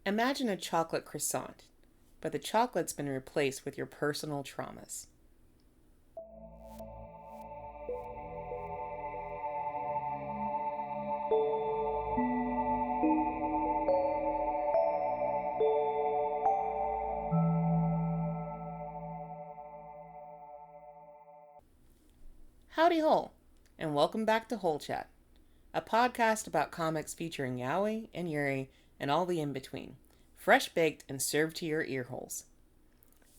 Imagine a chocolate croissant, but the chocolate's been replaced with your personal traumas. Howdy hole, and welcome back to Hole Chat, a podcast about comics featuring yaoi and yuri and all the in-between, fresh baked and served to your ear holes.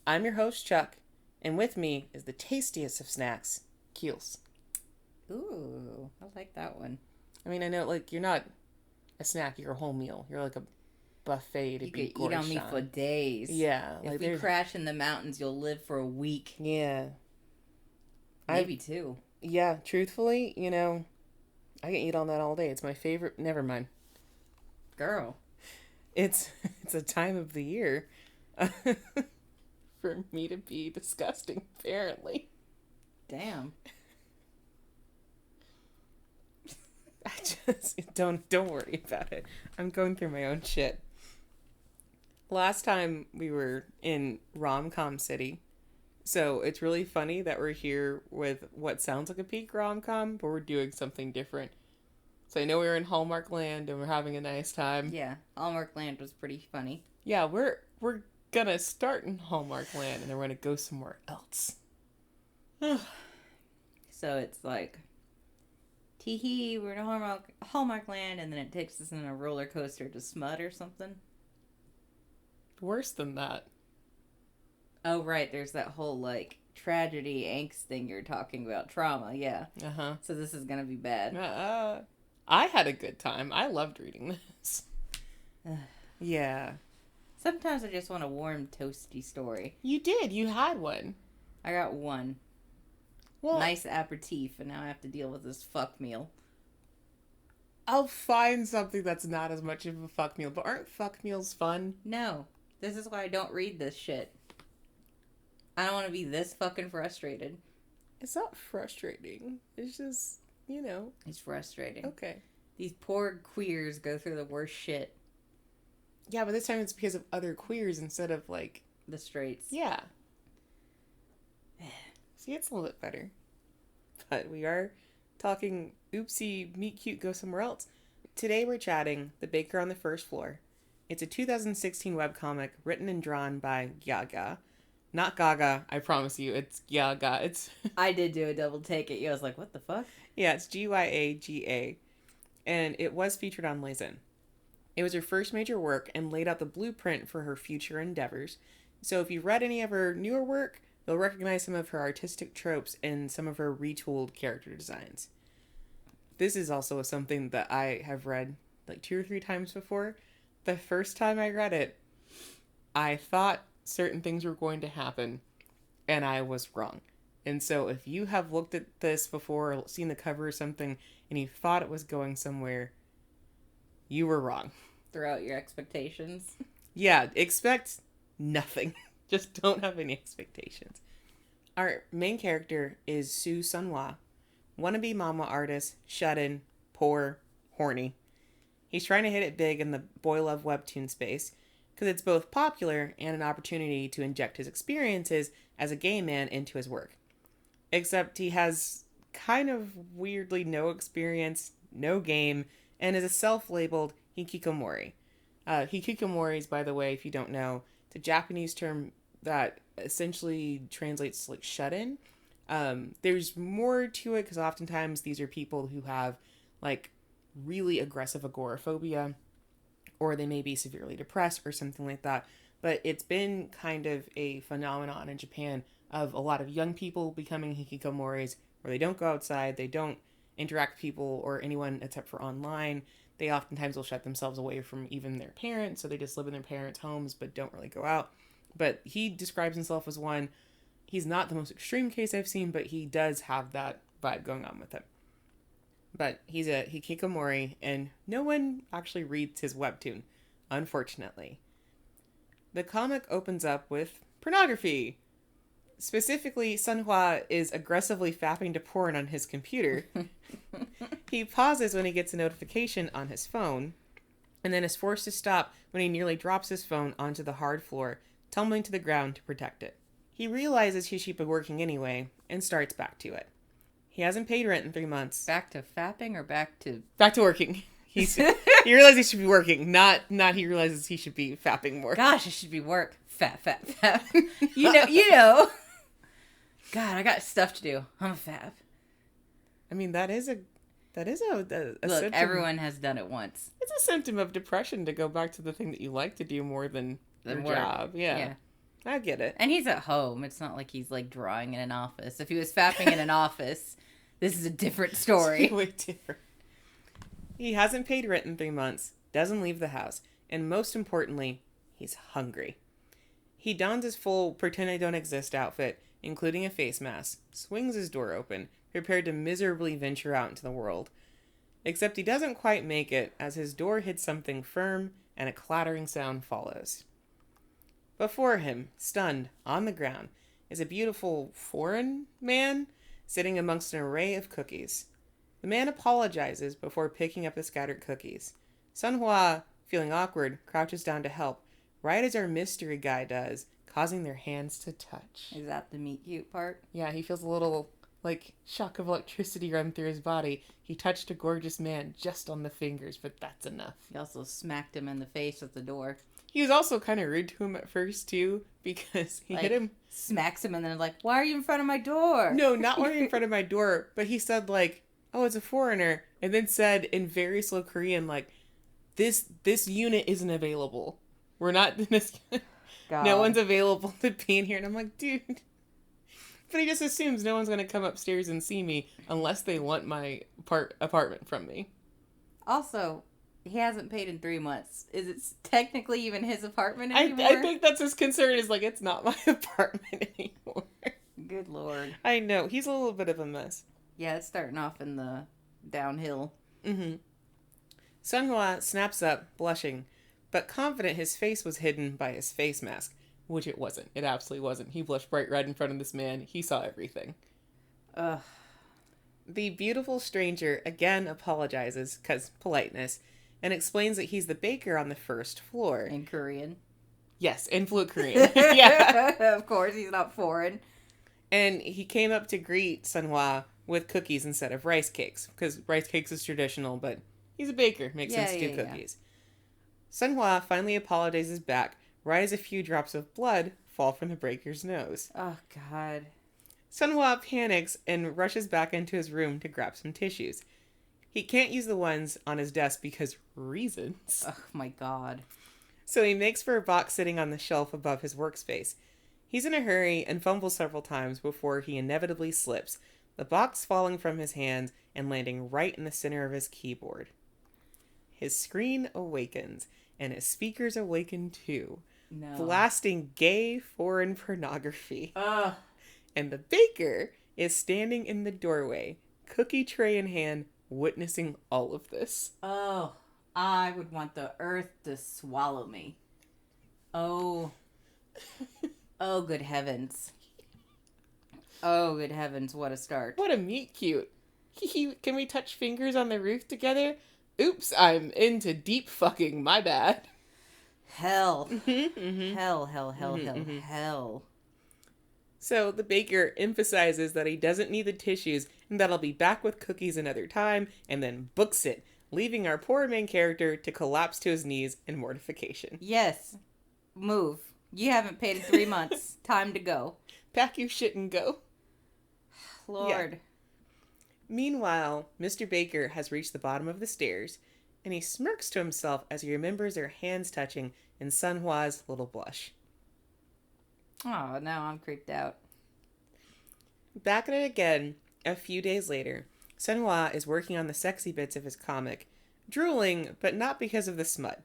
I'm your host, Chuck, and with me is the tastiest of snacks, Keelz. Ooh, I like that one. I mean, I know, like, you're not a snack, you're a whole meal. You're like a buffet to You be could eat on me for days. Yeah. If we crash in the mountains, you'll live for a week. Yeah. Maybe two. Yeah, truthfully, I can eat on that all day. It's my favorite. Never mind. Girl. It's a time of the year for me to be disgusting, apparently. Damn. I just don't worry about it. I'm going through my own shit. Last time we were in rom-com city. So it's really funny that we're here with what sounds like a peak rom-com, but we're doing something different. So I know we're in Hallmark Land and we're having a nice time. Yeah, Hallmark Land was pretty funny. Yeah, we're gonna start in Hallmark Land and then we're gonna go somewhere else. So it's like, tee-hee, we're in Hallmark Land, and then it takes us in a roller coaster to Smut or something. Worse than that. Oh, right, there's that whole, like, tragedy, angst thing you're talking about. Trauma, yeah. Uh-huh. So this is gonna be bad. I had a good time. I loved reading this. Yeah. Sometimes I just want a warm, toasty story. You did. You had one. I got one. Well, nice aperitif, and now I have to deal with this fuck meal. I'll find something that's not as much of a fuck meal, but aren't fuck meals fun? No. This is why I don't read this shit. I don't want to be this fucking frustrated. It's not frustrating. It's just, It's frustrating. Okay. These poor queers go through the worst shit. Yeah, but this time it's because of other queers instead of, like... the straights. Yeah. See, it's a little bit better. But we are talking oopsie, meet cute, go somewhere else. Today we're chatting The Baker on the First Floor. It's a 2016 webcomic written and drawn by Gyaga. Not Gaga, I promise you. It's Gyaga. I did do a double take at you. I was like, what the fuck? Yeah, it's Gyaga. And it was featured on Lezin. It was her first major work and laid out the blueprint for her future endeavors. So if you've read any of her newer work, you'll recognize some of her artistic tropes and some of her retooled character designs. This is also something that I have read like 2 or 3 times before. The first time I read it, I thought certain things were going to happen, and I was wrong. And so if you have looked at this before or seen the cover or something, and you thought it was going somewhere, you were wrong. Throughout your expectations. Yeah, expect nothing. Just don't have any expectations. Our main character is Soo Sunhwa, wannabe mama artist, shut-in, poor, horny. He's trying to hit it big in the boy love webtoon space, because it's both popular and an opportunity to inject his experiences as a gay man into his work. Except he has kind of weirdly no experience, no game, and is a self-labeled hikikomori. Hikikomoris, by the way, if you don't know, it's a Japanese term that essentially translates like shut-in. There's more to it because oftentimes these are people who have like really aggressive agoraphobia, or they may be severely depressed or something like that. But it's been kind of a phenomenon in Japan of a lot of young people becoming hikikomoris, where they don't go outside, they don't interact with people or anyone except for online. They oftentimes will shut themselves away from even their parents, so they just live in their parents' homes but don't really go out. But he describes himself as one. He's not the most extreme case I've seen, but he does have that vibe going on with him. But he's a hikikomori, and no one actually reads his webtoon, unfortunately. The comic opens up with pornography. Specifically, Sunhwa is aggressively fapping to porn on his computer. He pauses when he gets a notification on his phone, and then is forced to stop when he nearly drops his phone onto the hard floor, tumbling to the ground to protect it. He realizes he should be working anyway, and starts back to it. He hasn't paid rent in 3 months. Back to fapping or back to... Back to working. He realizes he should be working, not he realizes he should be fapping more. Gosh, it should be work. Fap. You know. God, I got stuff to do. I'm a fap. I mean, that is a Look, symptom. everyone has done it once. It's a symptom of depression to go back to the thing that you like to do more than your work. job. Yeah. I get it. And he's at home. It's not like he's like drawing in an office. If he was fapping in an office, this is a different story. Way different. He hasn't paid rent in 3 months, doesn't leave the house, and most importantly, he's hungry. He dons his full pretend I don't exist outfit, including a face mask, swings his door open, prepared to miserably venture out into the world. Except he doesn't quite make it, as his door hits something firm and a clattering sound follows. Before him, stunned, on the ground, is a beautiful foreign man sitting amongst an array of cookies. The man apologizes before picking up the scattered cookies. Sunhwa, feeling awkward, crouches down to help, right as our mystery guy does, causing their hands to touch. Is that the meet cute part? Yeah, he feels a little, shock of electricity run through his body. He touched a gorgeous man just on the fingers, but that's enough. He also smacked him in the face at the door. He was also kind of rude to him at first, too, because he hit him. Smacks him and then why are you in front of my door? No, not when you're in front of my door, but he said, oh, it's a foreigner, and then said in very slow Korean, this unit isn't available. We're not in this... No one's available to be in here. And I'm like, dude. But he just assumes no one's going to come upstairs and see me unless they want my apartment from me. Also, he hasn't paid in 3 months. Is it technically even his apartment anymore? I think that's his concern, is it's not my apartment anymore. Good Lord. I know. He's a little bit of a mess. Yeah, it's starting off in the downhill. Mm-hmm. Sunhwa snaps up, blushing, but confident his face was hidden by his face mask, which it wasn't. It absolutely wasn't. He blushed bright red in front of this man. He saw everything. Ugh. The beautiful stranger again apologizes, 'cause politeness, and explains that he's the baker on the first floor. In Korean. Yes, in fluent Korean. Yeah. Of course, he's not foreign. And he came up to greet Sunhwa with cookies instead of rice cakes, because rice cakes is traditional, but he's a baker. Makes sense to do cookies. Sunhwa finally apologizes back, right as a few drops of blood fall from the baker's nose. Oh, God. Sunhwa panics and rushes back into his room to grab some tissues. He can't use the ones on his desk because reasons. Oh, my God. So he makes for a box sitting on the shelf above his workspace. He's in a hurry and fumbles several times before he inevitably slips, the box falling from his hands and landing right in the center of his keyboard. His screen awakens, and his speakers awaken too, blasting gay foreign pornography. Ugh. And the baker is standing in the doorway, cookie tray in hand, witnessing all of this. Oh, I would want the earth to swallow me. Oh. Oh, good heavens. Oh, good heavens, what a start. What a meet cute. Can we touch fingers on the roof together? Oops, I'm into deep fucking, my bad. Hell. Mm-hmm. Hell. So the baker emphasizes that he doesn't need the tissues and that I'll be back with cookies another time, and then books it, leaving our poor main character to collapse to his knees in mortification. Yes. Move. You haven't paid in 3 months. Time to go. Pack your shit and go. Lord. Yeah. Meanwhile, Mr. Baker has reached the bottom of the stairs, and he smirks to himself as he remembers their hands touching in Sunhwa's little blush. Oh, now I'm creeped out. Back at it again, a few days later, Sunhwa is working on the sexy bits of his comic, drooling, but not because of the smut.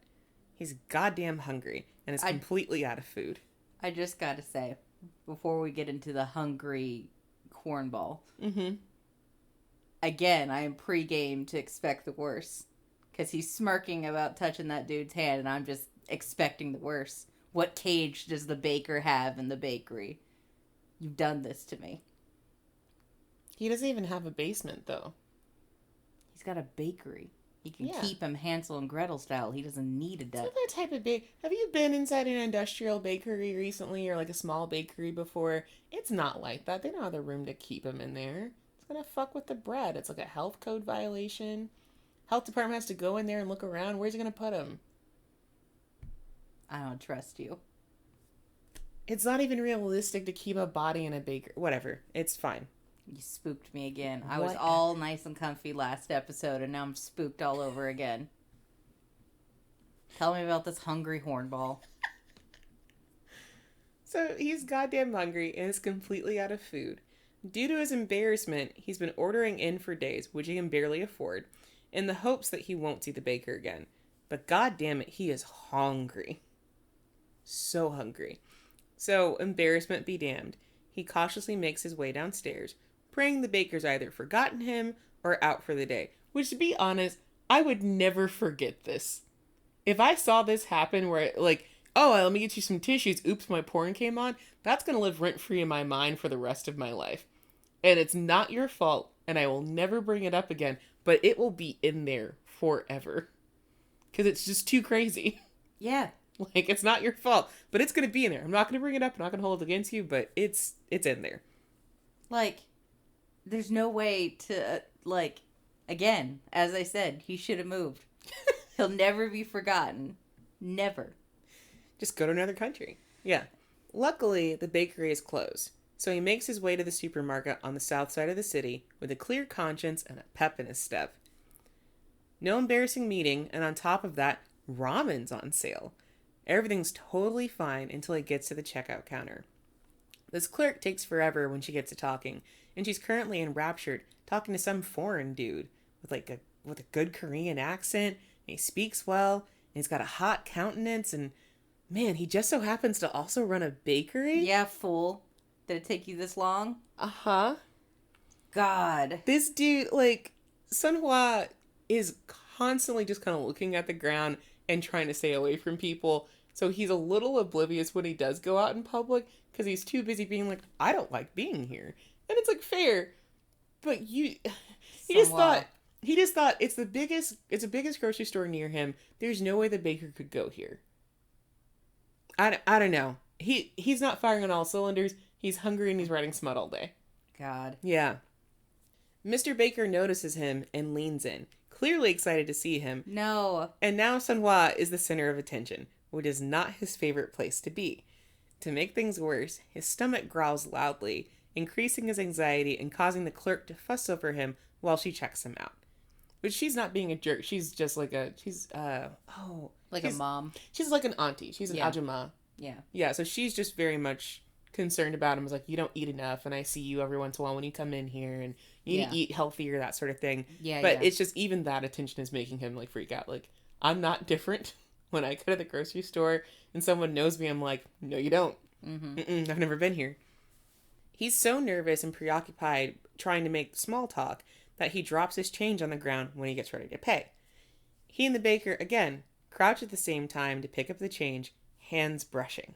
He's goddamn hungry, and is completely out of food. I just gotta say, before we get into the hungry cornball, again, I am pre-game to expect the worst. Because he's smirking about touching that dude's hand, and I'm just expecting the worst. What cage does the baker have in the bakery? You've done this to me. He doesn't even have a basement, though. He's got a bakery. He can keep him Hansel and Gretel style. He doesn't need a It's not that type of Have you been inside an industrial bakery recently, or like a small bakery before? It's not like that. They don't have the room to keep him in there. It's gonna fuck with the bread. It's like a health code violation. Health department has to go in there and look around. Where's he gonna put him? I don't trust you. It's not even realistic to keep a body in a bakery. Whatever. It's fine. You spooked me again. I was all nice and comfy last episode, and now I'm spooked all over again. Tell me about this hungry hornball. So he's goddamn hungry and is completely out of food. Due to his embarrassment, he's been ordering in for days, which he can barely afford, in the hopes that he won't see the baker again. But goddamn it, he is hungry. So hungry. So, embarrassment be damned. He cautiously makes his way downstairs, praying the baker's either forgotten him or out for the day. Which, to be honest, I would never forget this. If I saw this happen where, like, oh, let me get you some tissues, oops, my porn came on, that's going to live rent-free in my mind for the rest of my life. And it's not your fault, and I will never bring it up again, but it will be in there forever. Because it's just too crazy. Yeah. Like, it's not your fault, but it's going to be in there. I'm not going to bring it up, I'm not going to hold it against you, but it's in there. Like, there's no way to, like, again, as I said, he should have moved. He'll never be forgotten. Never. Just go to another country. Yeah. Luckily, the bakery is closed, so he makes his way to the supermarket on the south side of the city with a clear conscience and a pep in his step. No embarrassing meeting, and on top of that, ramen's on sale. Everything's totally fine until he gets to the checkout counter. This clerk takes forever when she gets to talking, and she's currently enraptured talking to some foreign dude with a good Korean accent, and he speaks well, and he's got a hot countenance, and man, he just so happens to also run a bakery? Yeah, fool. Did it take you this long? Uh-huh. God. This dude, like, Sunhwa is constantly just kind of looking at the ground and trying to stay away from people. So he's a little oblivious when he does go out in public because he's too busy being like, I don't like being here. And it's like, fair. But he just thought it's the biggest grocery store near him. There's no way the baker could go here. I don't know. He's not firing on all cylinders. He's hungry and he's writing smut all day. God. Yeah. Mr. Baker notices him and leans in, clearly excited to see him. No. And now Sunhwa is the center of attention, which is not his favorite place to be. To make things worse, his stomach growls loudly, increasing his anxiety and causing the clerk to fuss over him while she checks him out. But she's not being a jerk. She's just like a mom. She's like an auntie. She's an ajumma. Yeah. Yeah, so she's just very much concerned about him. It's like, you don't eat enough, and I see you every once in a while when you come in here, and you need to eat healthier, that sort of thing. Yeah, but it's just even that attention is making him like freak out. Like, I'm not different. When I go to the grocery store and someone knows me, I'm like, no, you don't. Mm-hmm. I've never been here. He's so nervous and preoccupied trying to make small talk that he drops his change on the ground when he gets ready to pay. He and the baker, again, crouch at the same time to pick up the change, hands brushing.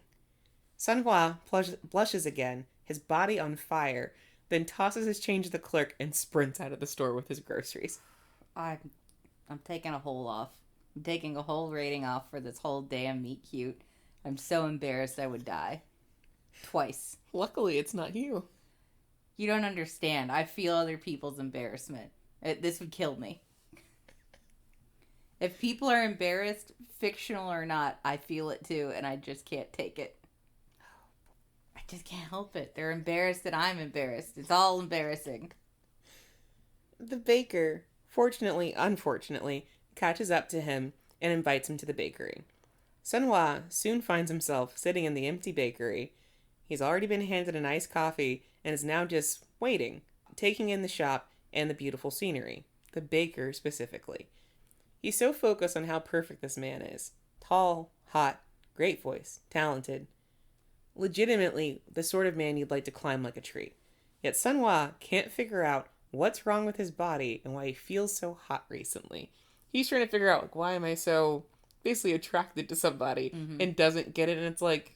Sunhwa blushes again, his body on fire, then tosses his change to the clerk and sprints out of the store with his groceries. I'm taking a whole off. I'm taking a whole rating off for this whole damn meet cute. I'm so embarrassed I would die. Twice. Luckily, it's not you. You don't understand. I feel other people's embarrassment. This would kill me. If people are embarrassed, fictional or not, I feel it too, and I just can't take it. I just can't help it. They're embarrassed and I'm embarrassed. It's all embarrassing. The baker, unfortunately, catches up to him and invites him to the bakery. Sunhwa soon finds himself sitting in the empty bakery. He's already been handed an iced coffee and is now just waiting, taking in the shop and the beautiful scenery. The baker specifically. He's so focused on how perfect this man is. Tall, hot, great voice, talented. Legitimately, the sort of man you'd like to climb like a tree. Yet Sunhwa can't figure out what's wrong with his body and why he feels so hot recently. He's trying to figure out, like, why am I so basically attracted to somebody and doesn't get it, and it's like...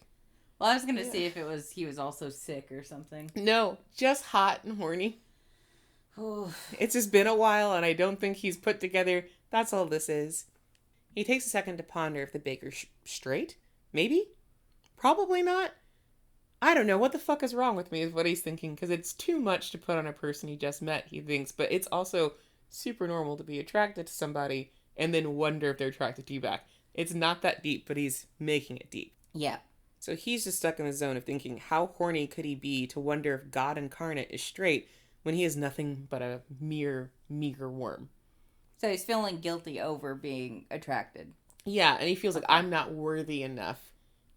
Well, I was going to see if he was also sick or something. No, just hot and horny. It's just been a while, and I don't think he's put together That's all this is. He takes a second to ponder if the baker's straight. Maybe? Probably not. I don't know. What the fuck is wrong with me is what he's thinking, because it's too much to put on a person he just met, he thinks. But it's also super normal to be attracted to somebody and then wonder if they're attracted to you back. It's not that deep, but he's making it deep. Yeah. So he's just stuck in the zone of thinking, how horny could he be to wonder if God incarnate is straight when he is nothing but a mere meager worm? So he's feeling guilty over being attracted. Yeah, and he feels like I'm not worthy enough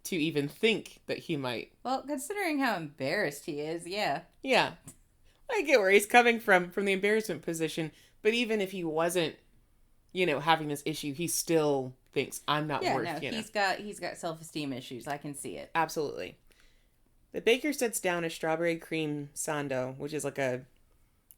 to even think that he might. Well, considering how embarrassed he is, yeah. Yeah. I get where he's coming from the embarrassment position, but even if he wasn't, having this issue, he still thinks I'm not worth, he's got self-esteem issues. I can see it. Absolutely. The baker sets down a strawberry cream sando, which is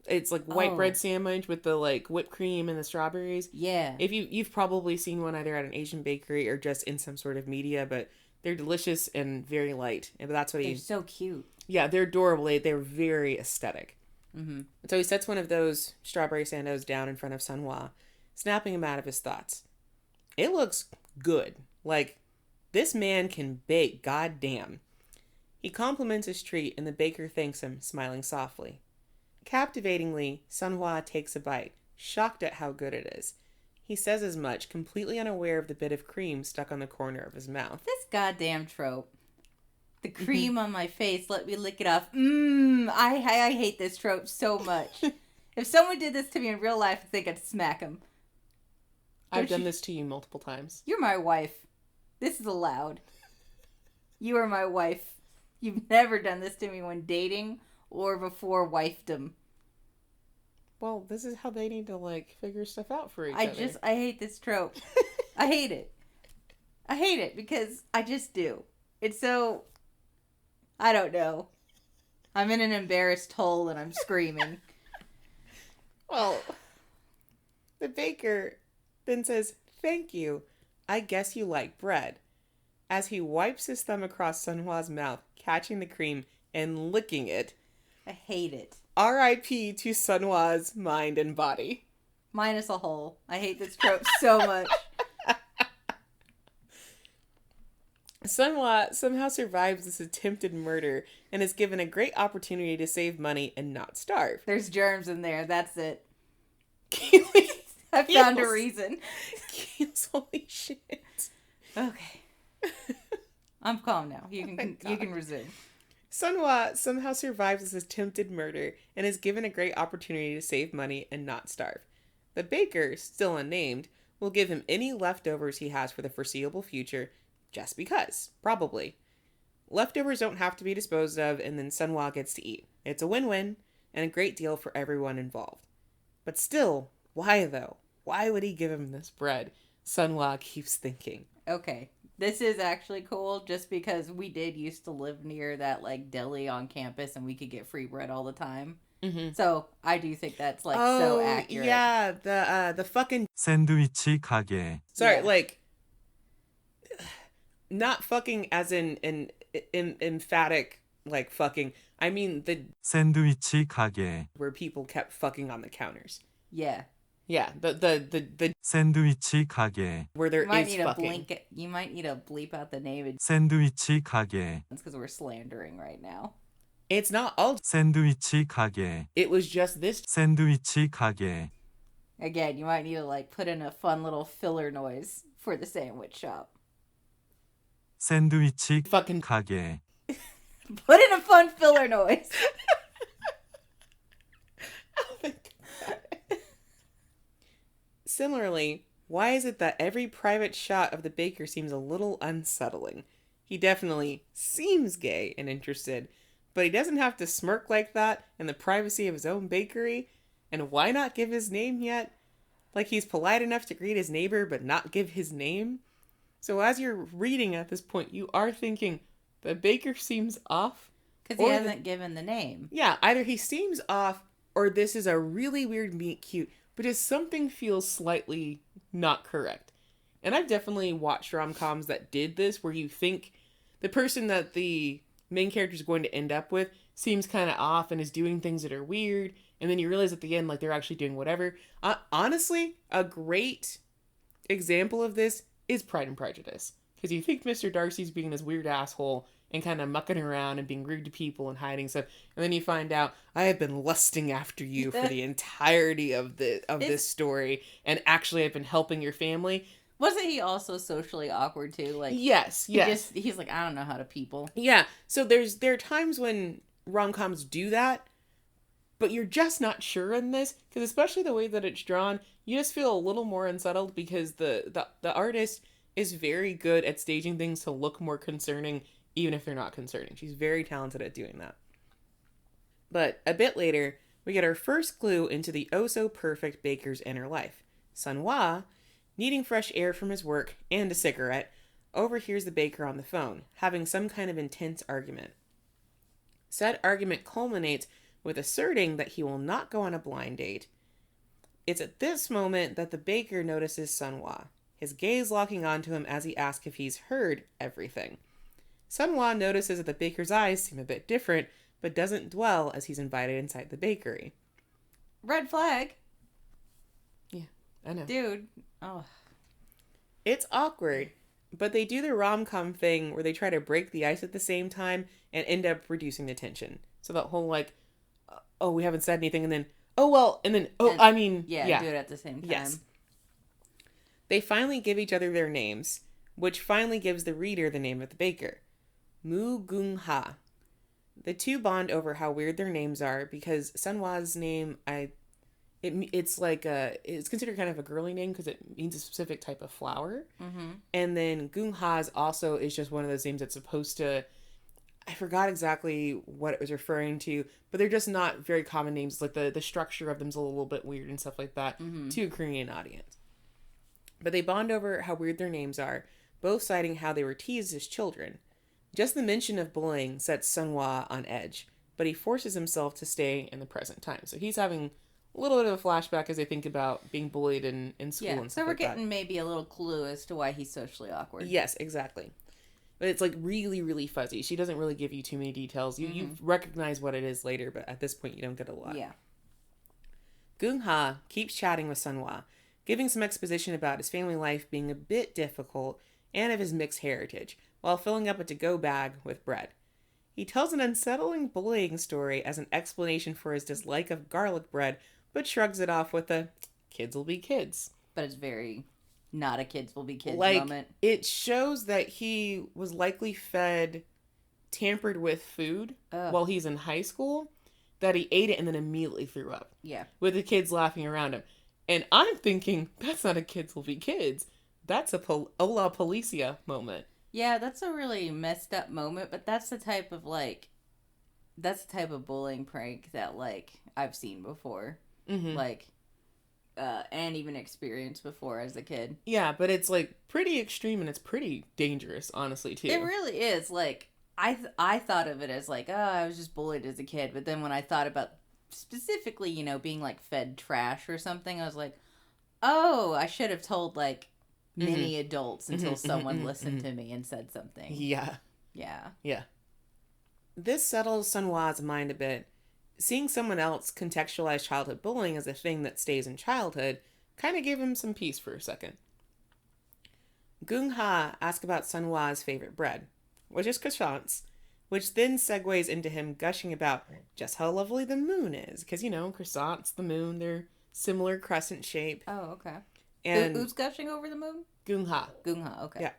it's like white bread sandwich with the whipped cream and the strawberries. Yeah. If you've probably seen one either at an Asian bakery or just in some sort of media, but they're delicious and very light. And that's what they're so cute. Yeah, they're adorable. They're very aesthetic. Mm-hmm. So he sets one of those strawberry sandos down in front of Sunhwa, snapping him out of his thoughts. It looks good. This man can bake, goddamn. He compliments his treat and the baker thanks him, smiling softly. Captivatingly, Sunhwa takes a bite, shocked at how good it is. He says as much, completely unaware of the bit of cream stuck on the corner of his mouth. This goddamn trope. The cream on my face, let me lick it off. I hate this trope so much. If someone did this to me in real life, I think I'd smack him. I've done this to you multiple times. You're my wife. This is allowed. You are my wife. You've never done this to me when dating or before wifedom. Well, this is how they need to, figure stuff out for each other. I hate this trope. I hate it. I hate it because I just do. It's so... I don't know. I'm in an embarrassed hole and I'm screaming. Well, the baker then says, "Thank you. I guess you like bread." As he wipes his thumb across Sunhwa's mouth, catching the cream and licking it. I hate it. R.I.P. to Sunhwa's mind and body. Minus a hole. I hate this trope so much. Sunhwa somehow survives this attempted murder and is given a great opportunity to save money and not starve. There's germs in there. That's it. Keelz. I found a reason. Keelz, holy shit. Okay. I'm calm now. You can resume. Sunhwa somehow survives this attempted murder and is given a great opportunity to save money and not starve. The baker, still unnamed, will give him any leftovers he has for the foreseeable future, just because, probably. Leftovers don't have to be disposed of, and then Sunhwa gets to eat. It's a win-win, and a great deal for everyone involved. But still, why though? Why would he give him this bread? Sunhwa keeps thinking. Okay, this is actually cool just because we did used to live near that deli on campus and we could get free bread all the time. Mm-hmm. So I do think that's so accurate. Yeah, the fucking 샌드위치 가게. sorry, Yeah. Not fucking as in emphatic fucking. I mean the 샌드위치 가게. where people kept fucking on the counters. Yeah. Yeah, the 샌드위치 가게. where there You might is need fucking. you might need to bleep out the name 샌드위치 가게. because we're slandering right now. It's not all. 샌드위치 가게. It was just this. 샌드위치 가게. Again, you might need to put in a fun little filler noise for the sandwich shop. 샌드위치 Fucking 가게. Put in a fun filler noise. Oh my God. Similarly, why is it that every private shot of the baker seems a little unsettling? He definitely seems gay and interested, but he doesn't have to smirk like that in the privacy of his own bakery. And why not give his name yet? He's polite enough to greet his neighbor but not give his name? So as you're reading at this point, you are thinking, the baker seems off. Because he hasn't given the name. Yeah, either he seems off, or this is a really weird meet cute, but just something feels slightly not correct. And I've definitely watched rom-coms that did this, where you think the person that the main character is going to end up with seems kind of off and is doing things that are weird, And then you realize at the end, like, they're actually doing whatever. Honestly, a great example of this is Pride and Prejudice. Because you think Mr. Darcy's being this weird asshole and kind of mucking around and being rude to people and hiding stuff. And then you find out, I have been lusting after you for the entirety of this story. And actually, I've been helping your family. Wasn't he also socially awkward too? Like, yes. He's like, I don't know how to people. Yeah. So there are times when rom-coms do that, but you're just not sure in this, because especially the way that it's drawn, you just feel a little more unsettled because the artist is very good at staging things to look more concerning, even if they're not concerning. She's very talented at doing that. But a bit later, we get our first clue into the oh-so-perfect baker's inner life. Sun-hwa, needing fresh air from his work and a cigarette, overhears the baker on the phone, having some kind of intense argument. Said argument culminates with asserting that he will not go on a blind date. It's at this moment that the baker notices Sun-hwa, his gaze locking onto him as he asks if he's heard everything. Sun-hwa notices that the baker's eyes seem a bit different, but doesn't dwell as he's invited inside the bakery. Red flag. Yeah, I know. Dude. Oh. It's awkward, but they do the rom-com thing where they try to break the ice at the same time and end up reducing the tension. So that whole, like, oh, we haven't said anything, and then, oh, well, and then, oh, I mean, yeah. Do it at the same time. Yes. They finally give each other their names, which finally gives the reader the name of the baker. Gung-ha. The two bond over how weird their names are because Sun-hwa's name, it's considered kind of a girly name because it means a specific type of flower. Mm-hmm. And then Gung-ha's also is just one of those names that's supposed to, I forgot exactly what it was referring to, but they're just not very common names. Like the structure of them's a little bit weird and stuff like that to a Korean audience. But they bond over how weird their names are, both citing how they were teased as children. Just the mention of bullying sets Sun-hwa on edge, but he forces himself to stay in the present time. So he's having a little bit of a flashback as they think about being bullied in school and stuff like that. So we're getting maybe a little clue as to why he's socially awkward. Yes, exactly. But it's like really, really fuzzy. She doesn't really give you too many details. You recognize what it is later, but at this point you don't get a lot. Yeah. Gung-ha keeps chatting with Sun-hwa, giving some exposition about his family life being a bit difficult and of his mixed heritage, while filling up a to-go bag with bread. He tells an unsettling bullying story as an explanation for his dislike of garlic bread, but shrugs it off with a, kids will be kids. But it's very not a kids will be kids Like, moment. it shows that he was likely fed tampered with food while he's in high school, that he ate it and then immediately threw up. Yeah. With the kids laughing around him. And I'm thinking, that's not a kids will be kids. That's a Ola Policia moment. Yeah, that's a really messed up moment, but that's the type of bullying prank that, like, I've seen before. Mm-hmm. Like, and even experienced before as a kid. Yeah, but it's, like, pretty extreme and it's pretty dangerous, honestly, too. It really is. Like, I thought of it as, like, oh, I was just bullied as a kid. But then when I thought about specifically, you know, being, like, fed trash or something, I was like, oh, I should have told, like, many adults until someone listened to me and said something. Yeah. Yeah. Yeah. This settles Sun-hwa's mind a bit. Seeing someone else contextualize childhood bullying as a thing that stays in childhood kind of gave him some peace for a second. Gung-ha asks about Sun-hwa's favorite bread, which is croissants, which then segues into him gushing about just how lovely the moon is. Because, you know, croissants, the moon, they're similar crescent shape. Oh, okay. And who's gushing over the moon? Gung-ha. Gung-ha, okay. Yeah.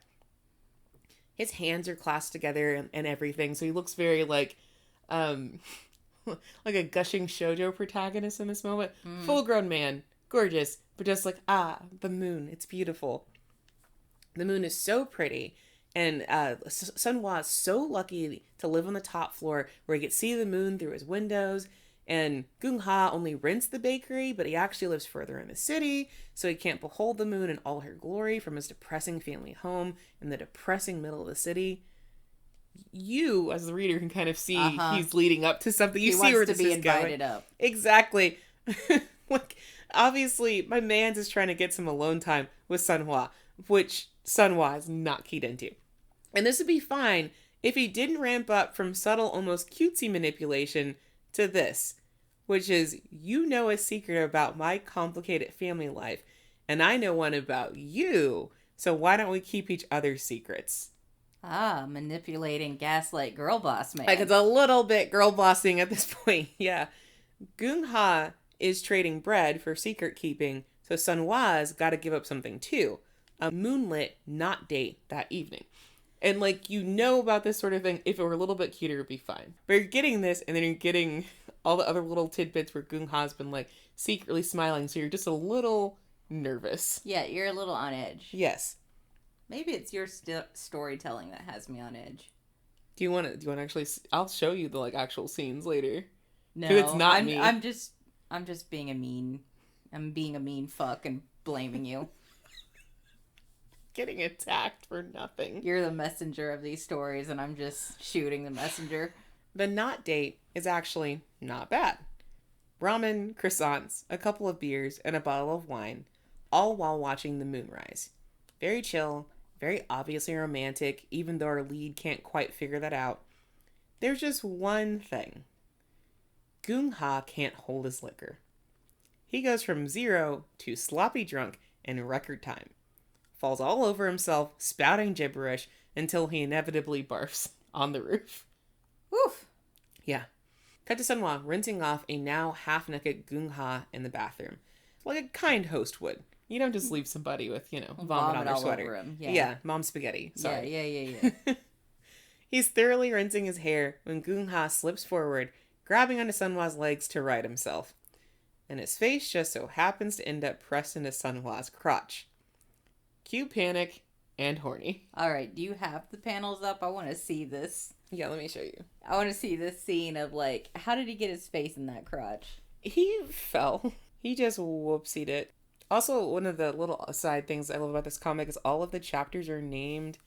His hands are clasped together and everything, so he looks very like a gushing shoujo protagonist in this moment. Full-grown man, gorgeous, but just like, the moon, it's beautiful. The moon is so pretty, and Sun-hwa is so lucky to live on the top floor where he can see the moon through his windows. And Gung-ha only rents the bakery, but he actually lives further in the city, so he can't behold the moon in all her glory from his depressing family home in the depressing middle of the city. You, as the reader, can kind of see he's leading up to something. You see where this is going. He wants to be invited up. Exactly. Like, obviously, my man's is trying to get some alone time with Sun-hwa, which Sun-hwa is not keyed into. And this would be fine if he didn't ramp up from subtle, almost cutesy manipulation to this, which is, you know a secret about my complicated family life, and I know one about you, so why don't we keep each other's secrets? Ah, manipulating gaslight girl boss man. Like, it's a little bit girl bossing at this point, yeah. Gung-ha is trading bread for secret keeping, so Sun-hwa's got to give up something too. A moonlit not date that evening. And, like, you know about this sort of thing. If it were a little bit cuter, it'd be fine. But you're getting this, and then you're getting all the other little tidbits where Gung-ha's been, like, secretly smiling, so you're just a little nervous. Yeah, you're a little on edge. Yes. Maybe it's your storytelling that has me on edge. Do you want to actually... I'll show you the, like, actual scenes later. No, it's not me. I'm just being a mean... I'm being a mean fuck and blaming you. Getting attacked for nothing. You're the messenger of these stories, and I'm just shooting the messenger. The not date is actually not bad. Ramen, croissants, a couple of beers, and a bottle of wine, all while watching the moonrise. Very chill, very obviously romantic, even though our lead can't quite figure that out. There's just one thing. Gung-ha can't hold his liquor. He goes from 0 to sloppy drunk in record time. Falls all over himself, spouting gibberish, until he inevitably barfs on the roof. Woof. Yeah. Cut to Sun-hwa rinsing off a now half-naked Gung-ha in the bathroom. Like a kind host would. You don't just leave somebody with, vomit on their all sweater. over him. Yeah, mom spaghetti. Sorry. Yeah. He's thoroughly rinsing his hair when Gung-ha slips forward, grabbing onto Sun-hwa's legs to right himself. And his face just so happens to end up pressed into Sun-hwa's crotch. Cue panic and horny. Alright, do you have the panels up? I want to see this. Yeah, let me show you. I want to see this scene of, like, how did he get his face in that crotch? He fell. He just whoopsied it. Also, one of the little side things I love about this comic is all of the chapters are named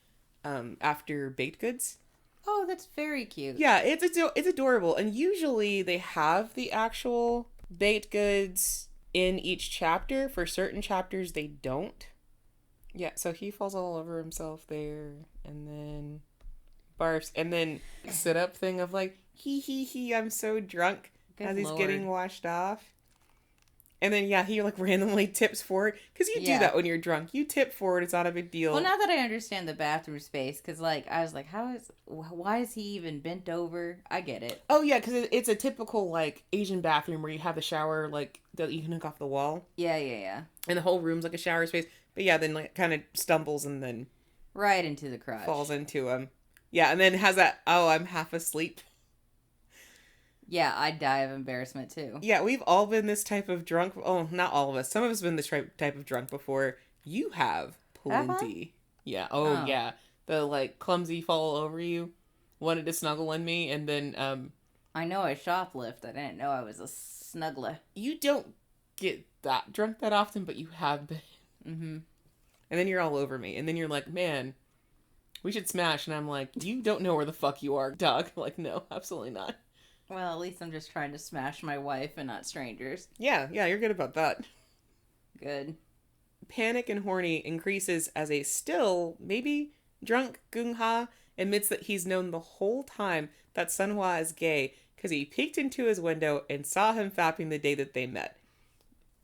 after baked goods. Oh, that's very cute. Yeah, it's adorable. And usually they have the actual baked goods in each chapter. For certain chapters, they don't. Yeah, so he falls all over himself there, and then barfs, and then sit up thing of like, he, I'm so drunk, Good as he's Lord. getting washed off. And then, yeah, he like randomly tips forward, because you do that when you're drunk. You tip forward, it's not a big deal. Well, now that I understand the bathroom space, because, like, I was like, why is he even bent over? I get it. Oh, yeah, because it's a typical, like, Asian bathroom where you have the shower, like, that you can hook off the wall. Yeah. And the whole room's like a shower space. But yeah, then, like, kind of stumbles and then... Right into the crotch. Falls into him. Yeah, and then has that, I'm half asleep. Yeah, I'd die of embarrassment, too. Yeah, we've all been this type of drunk. Oh, not all of us. Some of us have been this type of drunk before. You have plenty. Yeah. Oh, yeah. The, like, clumsy fall over you. Wanted to snuggle in me, and then, I know I shoplift. I didn't know I was a snuggler. You don't get that drunk that often, but you have been. Mm-hmm. And then you're all over me. And then you're like, man, we should smash. And I'm like, you don't know where the fuck you are, dog. I'm like, no, absolutely not. Well, at least I'm just trying to smash my wife and not strangers. Yeah, you're good about that. Good. Panic and horny increases as a still, maybe drunk Gung-ha admits that he's known the whole time that Sun-hwa is gay because he peeked into his window and saw him fapping the day that they met.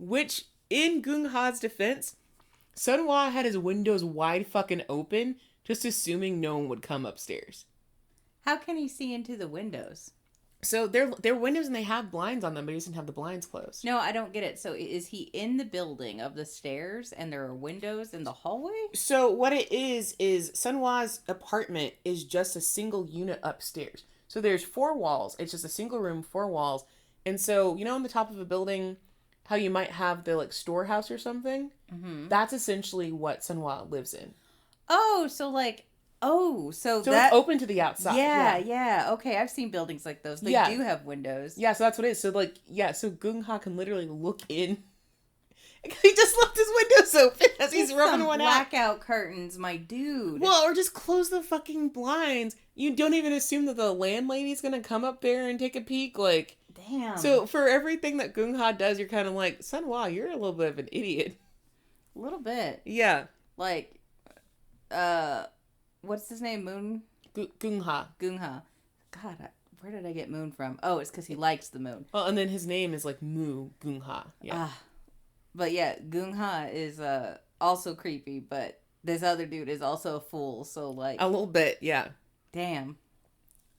Which, in Gung-ha's defense, Sun-hwa had his windows wide fucking open, just assuming no one would come upstairs. How can he see into the windows? So they're windows and they have blinds on them, but he doesn't have the blinds closed. No, I don't get it. So is he in the building of the stairs and there are windows in the hallway? So what it is Sun-hwa's apartment is just a single unit upstairs. So there's 4 walls. It's just a single room, 4 walls. And so, on the top of a building, how you might have the, like, storehouse or something? Mm-hmm. That's essentially what Sun-hwa lives in. Oh, so So that... it's open to the outside. Yeah. Okay, I've seen buildings like those. They do have windows. Yeah, so that's what it is. So, like, so Gung-ha can literally look in. He just left his windows open as he's rubbing one out. Blackout curtains, my dude. Well, or just close the fucking blinds. You don't even assume that the landlady's gonna come up there and take a peek. Like, damn. So for everything that Gung-ha does, you're kind of like, Sun-hwa, you're a little bit of an idiot. A little bit. Yeah. Like, what's his name? Moon? Gung-ha. Gung-ha. God, Where did I get moon from? Oh, it's because he likes the moon. Well, and then his name is like Mu Gung-ha. Yeah. But yeah, Gung-ha is also creepy, but this other dude is also a fool, so like... A little bit, yeah. Damn.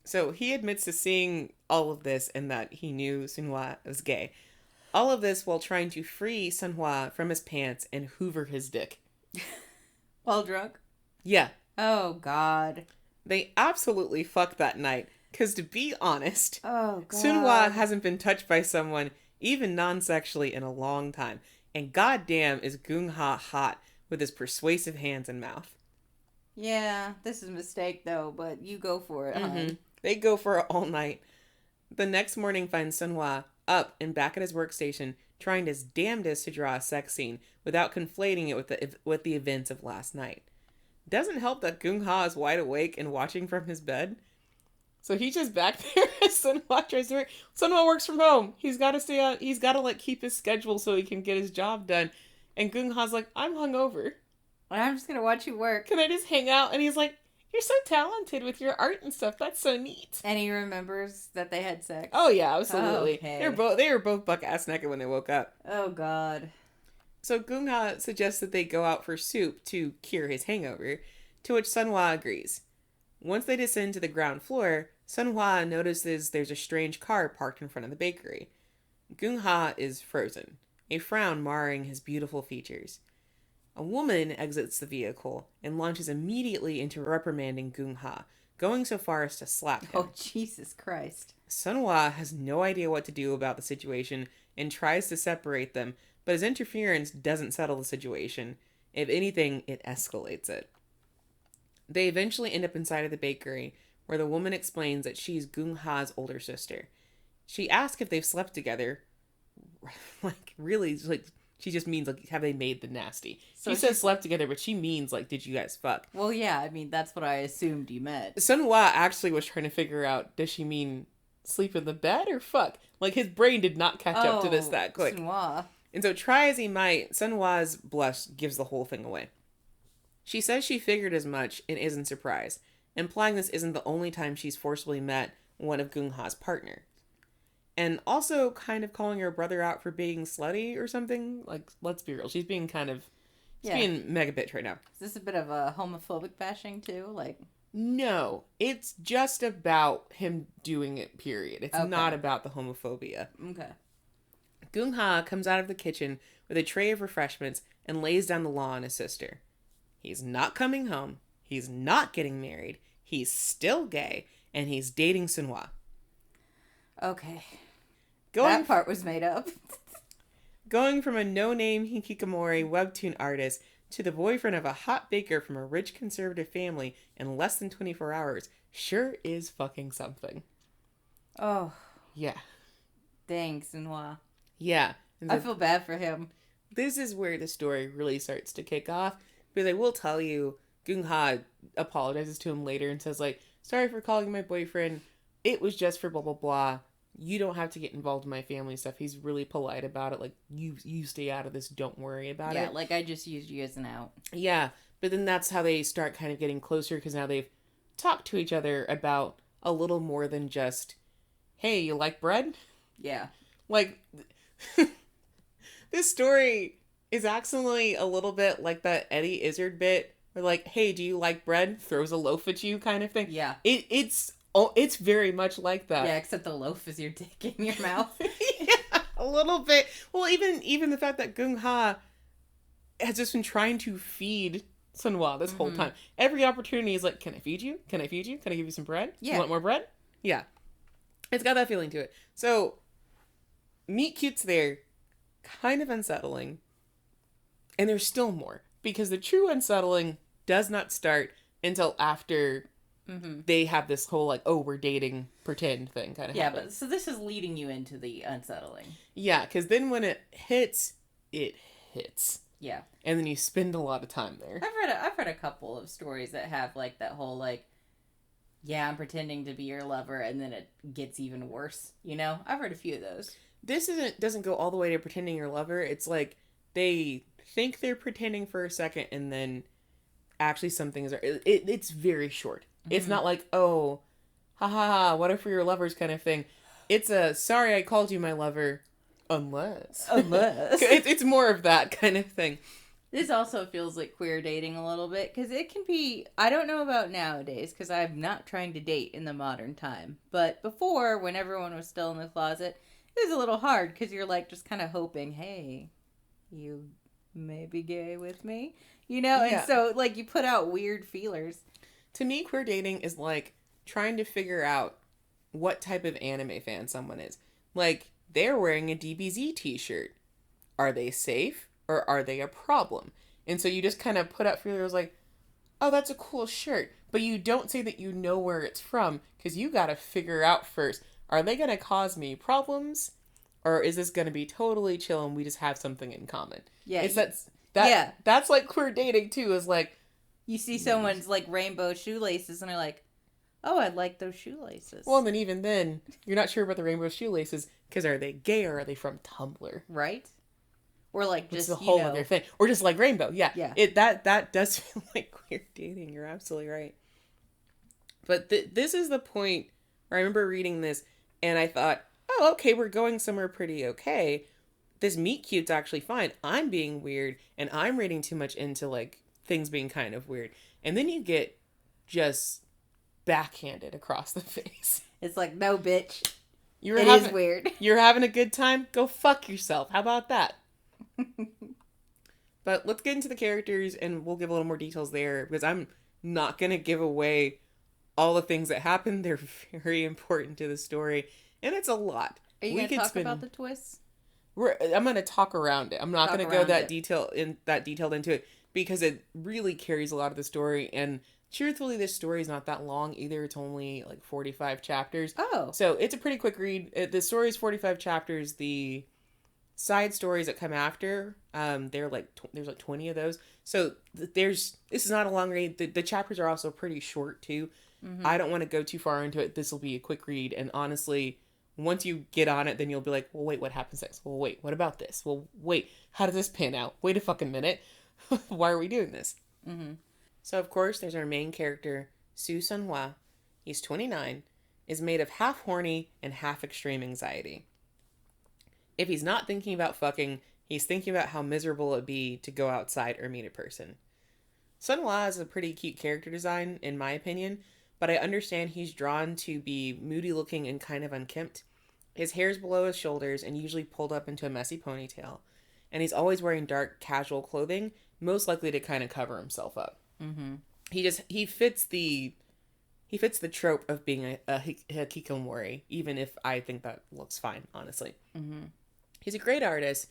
So he admits to seeing all of this and that he knew Sunhwa was gay. All of this while trying to free Sunhwa from his pants and hoover his dick. While drunk? Yeah. Oh, God. They absolutely fucked that night. Because to be honest, Oh, God. Sunhwa hasn't been touched by someone, even non-sexually, in a long time. And goddamn is Gung-ha hot with his persuasive hands and mouth. Yeah, this is a mistake, though, but you go for it, hon. They go for it all night. The next morning finds Sunhwa up and back at his workstation, trying his damnedest to draw a sex scene without conflating it with the events of last night. Doesn't help that Gung-ha is wide awake and watching from his bed. So he's just back there as Sunhwa tries to work. Sunhwa works from home. He's got to stay out. He's got to like keep his schedule so he can get his job done. And Gung-ha's like, I'm hungover. I'm just going to watch you work. Can I just hang out? And he's like, you're so talented with your art and stuff. That's so neat. And he remembers that they had sex. Oh yeah, absolutely. Okay. They were both buck ass naked when they woke up. Oh, God. So Gung-ha suggests that they go out for soup to cure his hangover, to which Sunhwa agrees. Once they descend to the ground floor, Sunhwa notices there's a strange car parked in front of the bakery. Gung-ha is frozen, a frown marring his beautiful features. A woman exits the vehicle and launches immediately into reprimanding Gung-ha, going so far as to slap him. Oh, Jesus Christ. Sunhwa has no idea what to do about the situation and tries to separate them, but his interference doesn't settle the situation. If anything, it escalates it. They eventually end up inside of the bakery, where the woman explains that she's Gung-ha's older sister. She asks if they've slept together. Like, really, like, she just means, like, have they made the nasty? So she says slept together, but she means, like, did you guys fuck? Well, yeah, I mean, that's what I assumed you meant. Sunhwa actually was trying to figure out, does she mean sleep in the bed or fuck? Like, his brain did not catch up to this that quick. Sunhwa. And so, try as he might, Sunhwa's blush gives the whole thing away. She says she figured as much and isn't surprised, implying this isn't the only time she's forcibly met one of Gung-ha's partners. And also kind of calling her brother out for being slutty or something. Like, let's be real. She's being kind of... She's being mega bitch right now. Is this a bit of a homophobic bashing, too? Like... No. It's just about him doing it, period. It's not about the homophobia. Okay. Gung-ha comes out of the kitchen with a tray of refreshments and lays down the law on his sister. He's not coming home. He's not getting married. He's still gay. And he's dating Sunhwa. Okay. Going that part was made up. Going from a no-name hikikomori webtoon artist to the boyfriend of a hot baker from a rich conservative family in less than 24 hours sure is fucking something. Oh. Yeah. Dang, Sunhwa. Yeah. I feel bad for him. This is where the story really starts to kick off. Because I will tell you, Gung-ha apologizes to him later and says, like, sorry for calling my boyfriend. It was just for blah, blah, blah. You don't have to get involved in my family stuff. He's really polite about it. Like, you stay out of this. Don't worry about it. Yeah, like, I just used you as an out. Yeah, but then that's how they start kind of getting closer because now they've talked to each other about a little more than just, hey, you like bread? Yeah. Like, this story is actually a little bit like that Eddie Izzard bit where, like, hey, do you like bread? Throws a loaf at you kind of thing. Yeah. It's very much like that. Yeah, except the loaf is your dick in your mouth. Yeah, a little bit. Well, even the fact that Gung-ha has just been trying to feed Sunhwa this whole time. Every opportunity is like, can I feed you? Can I feed you? Can I give you some bread? Yeah. You want more bread? Yeah. It's got that feeling to it. So, meet cute's there. Kind of unsettling. And there's still more. Because the true unsettling does not start until after... they have this whole, like, oh, we're dating pretend thing kind of happen. But so this is leading you into the unsettling. Yeah, because then when it hits. Yeah. And then you spend a lot of time there. I've read a couple of stories that have, like, that whole, like, yeah, I'm pretending to be your lover, and then it gets even worse, you know? I've read a few of those. This doesn't go all the way to pretending your lover. It's like, they think they're pretending for a second, and then actually something is... It's very short. It's not like, oh, ha ha ha, what if we're your lovers kind of thing. It's a, sorry I called you my lover, unless. It's more of that kind of thing. This also feels like queer dating a little bit, because it can be, I don't know about nowadays, because I'm not trying to date in the modern time. But before, when everyone was still in the closet, it was a little hard, because you're like just kind of hoping, hey, you may be gay with me, you know? Yeah. And so, like, you put out weird feelers. To me, queer dating is like trying to figure out what type of anime fan someone is. Like, they're wearing a DBZ t-shirt. Are they safe? Or are they a problem? And so you just kind of put out feelers like, oh, that's a cool shirt. But you don't say that you know where it's from, because you got to figure out first, are they going to cause me problems? Or is this going to be totally chill and we just have something in common? Yeah. That's like queer dating too, is like, you see someone's like rainbow shoelaces and they're like, oh, I like those shoelaces. well, and then even then, you're not sure about the rainbow shoelaces, because are they gay or are they from Tumblr? Right? Or like It's just, a whole other thing. Or just like rainbow. Yeah. Yeah. That does feel like queer dating. You're absolutely right. But this is the point where I remember reading this and I thought, oh, okay, we're going somewhere pretty okay. This meet cute's actually fine. I'm being weird and I'm reading too much into like things being kind of weird. And then you get just backhanded across the face. It's like, no, bitch. It is weird. You're having a good time? Go fuck yourself. How about that? But let's get into the characters and we'll give a little more details there, because I'm not going to give away all the things that happen. They're very important to the story and it's a lot. Are you going to talk about the twists? I'm going to talk around it. I'm not going to go that it. detailed into it, because it really carries a lot of the story. And truthfully, this story is not that long either. It's only like 45 chapters. Oh. So it's a pretty quick read. The story is 45 chapters. The side stories that come after, there's like 20 of those. So this is not a long read. The chapters are also pretty short too. Mm-hmm. I don't want to go too far into it. This will be a quick read. And honestly, once you get on it, then you'll be like, well, wait, what happens next? Well, wait, what about this? Well, wait, how does this pan out? Wait a fucking minute. Why are we doing this? Mm-hmm. So, of course, there's our main character, Su Sunhwa. He's 29, is made of half horny and half extreme anxiety. If he's not thinking about fucking, he's thinking about how miserable it'd be to go outside or meet a person. Sunhwa is a pretty cute character design, in my opinion, but I understand he's drawn to be moody looking and kind of unkempt. His hair's below his shoulders and usually pulled up into a messy ponytail. And he's always wearing dark, casual clothing, most likely to kind of cover himself up. Mm-hmm. He fits the trope of being a hikikomori, even if I think that looks fine, honestly. Mm-hmm. He's a great artist,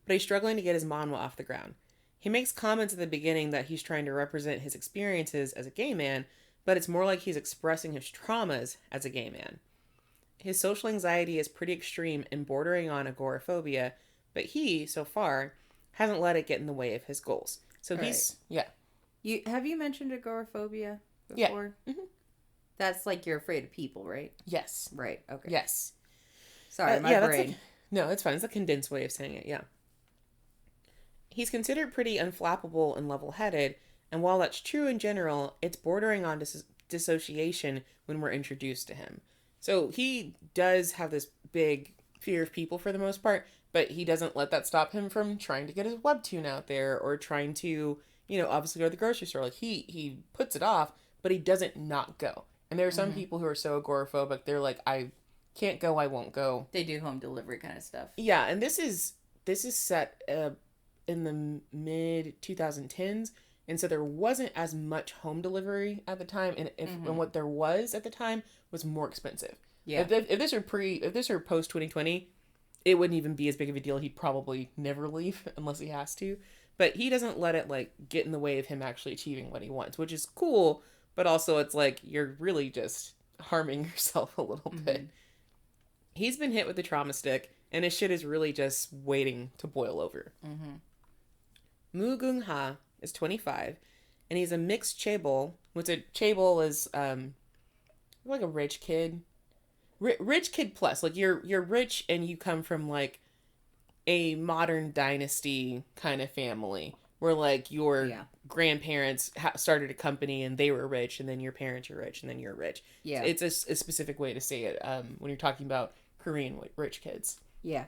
but he's struggling to get his manhwa off the ground. He makes comments at the beginning that he's trying to represent his experiences as a gay man, but it's more like he's expressing his traumas as a gay man. His social anxiety is pretty extreme and bordering on agoraphobia, but he, so far, hasn't let it get in the way of his goals. So he's, yeah. Have you mentioned agoraphobia Yeah. before? Mm-hmm. That's like you're afraid of people, right? Yes. Right, okay. Yes. Sorry, my brain. No, it's fine. It's a condensed way of saying it, yeah. He's considered pretty unflappable and level-headed, and while that's true in general, it's bordering on dissociation when we're introduced to him. So he does have this big fear of people for the most part, but he doesn't let that stop him from trying to get his webtoon out there or trying to, obviously go to the grocery store. Like, he puts it off, but he doesn't not go. And there are some people who are so agoraphobic, they're like, I can't go, I won't go. They do home delivery kind of stuff. Yeah, and this is set in the mid 2010s, and so there wasn't as much home delivery at the time, and what there was at the time was more expensive. Yeah. If this were post 2020, it wouldn't even be as big of a deal. He'd probably never leave unless he has to. But he doesn't let it like get in the way of him actually achieving what he wants, which is cool. But also, it's like you're really just harming yourself a little bit. He's been hit with the trauma stick, and his shit is really just waiting to boil over. Mu Gung Ha is 25, and he's a mixed chaebol. Which a chaebol is like a rich kid. Rich kid plus. Like, you're rich and you come from like a modern dynasty kind of family where like your Yeah. grandparents started a company and they were rich, and then your parents are rich, and then you're rich. Yeah. It's a specific way to say it when you're talking about Korean rich kids. Yeah.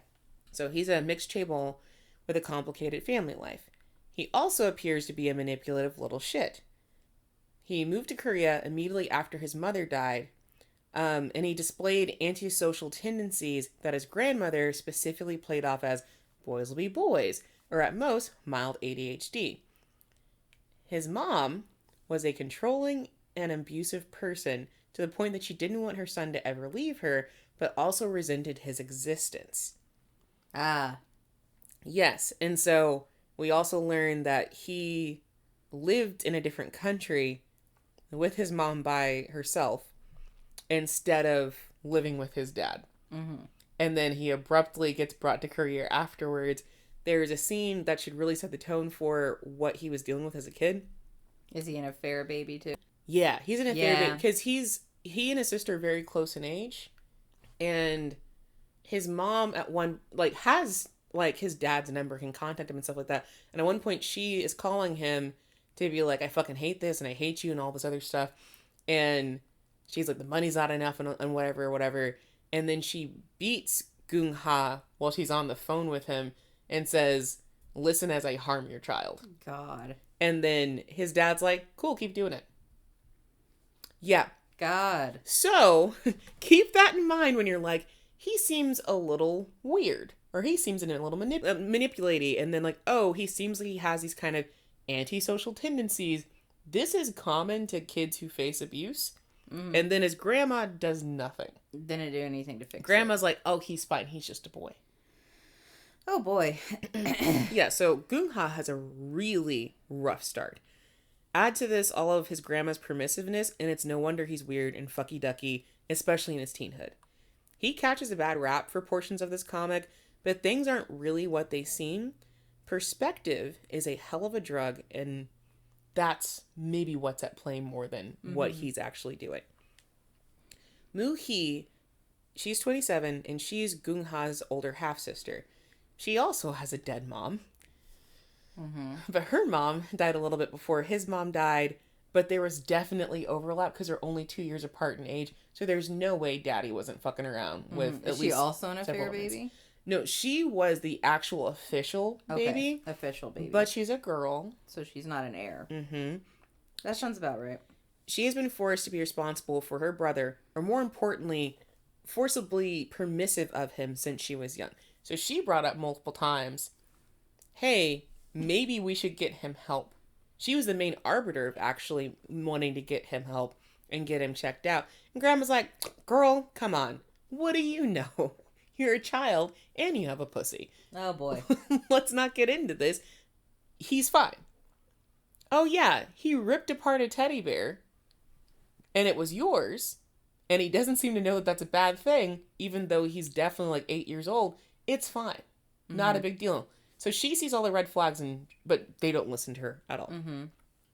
So he's a mixed chaebol with a complicated family life. He also appears to be a manipulative little shit. He moved to Korea immediately after his mother died, and he displayed antisocial tendencies that his grandmother specifically played off as boys will be boys, or at most, mild ADHD. His mom was a controlling and abusive person to the point that she didn't want her son to ever leave her, but also resented his existence. Ah. Yes, and so we also learned that he lived in a different country with his mom by herself instead of living with his dad. Mm-hmm. And then he abruptly gets brought to Korea afterwards. There's a scene that should really set the tone for what he was dealing with as a kid. Is he an affair baby too? Yeah, he's an affair Yeah. because he and his sister are very close in age, and his mom at one has his dad's number, can contact him and stuff like that. And at one point, she is calling him to be like, "I fucking hate this and I hate you" and all this other stuff, and she's like, "The money's not enough" and whatever. And then she beats Gung Ha while she's on the phone with him and says, "Listen as I harm your child." God. And then his dad's like, "Cool, keep doing it." Yeah. God. So keep that in mind when you're like, he seems a little weird, or he seems a little manipulating, and then like, oh, he seems like he has these kind of antisocial tendencies. This is common to kids who face abuse. Mm. And then his grandma does nothing. Didn't do anything to fix Grandma's like, oh, he's fine. He's just a boy. Oh, boy. Yeah, so Gung Ha has a really rough start. Add to this all of his grandma's permissiveness, and it's no wonder he's weird and fucky-ducky, especially in his teenhood. He catches a bad rap for portions of this comic, but things aren't really what they seem. Perspective is a hell of a drug, and that's maybe what's at play more than what he's actually doing. Moo Hee, she's 27, and she's Gung Ha's older half-sister. She also has a dead mom. Mm-hmm. But her mom died a little bit before his mom died, but there was definitely overlap because they're only 2 years apart in age, so there's no way daddy wasn't fucking around with at Is least she also an several affair months. baby? No, she was the actual official baby, Official baby. but she's a girl. So she's not an heir. Mm-hmm. That sounds about right. She has been forced to be responsible for her brother, or more importantly, forcibly permissive of him since she was young. So she brought up multiple times, hey, maybe we should get him help. She was the main arbiter of actually wanting to get him help and get him checked out. And Grandma's like, girl, come on. What do you know? You're a child and you have a pussy. Oh, boy. Let's not get into this. He's fine. Oh, yeah, he ripped apart a teddy bear and it was yours. And he doesn't seem to know that that's a bad thing, even though he's definitely like 8 years old. It's fine. Not a big deal. So she sees all the red flags, but they don't listen to her at all. Mm-hmm.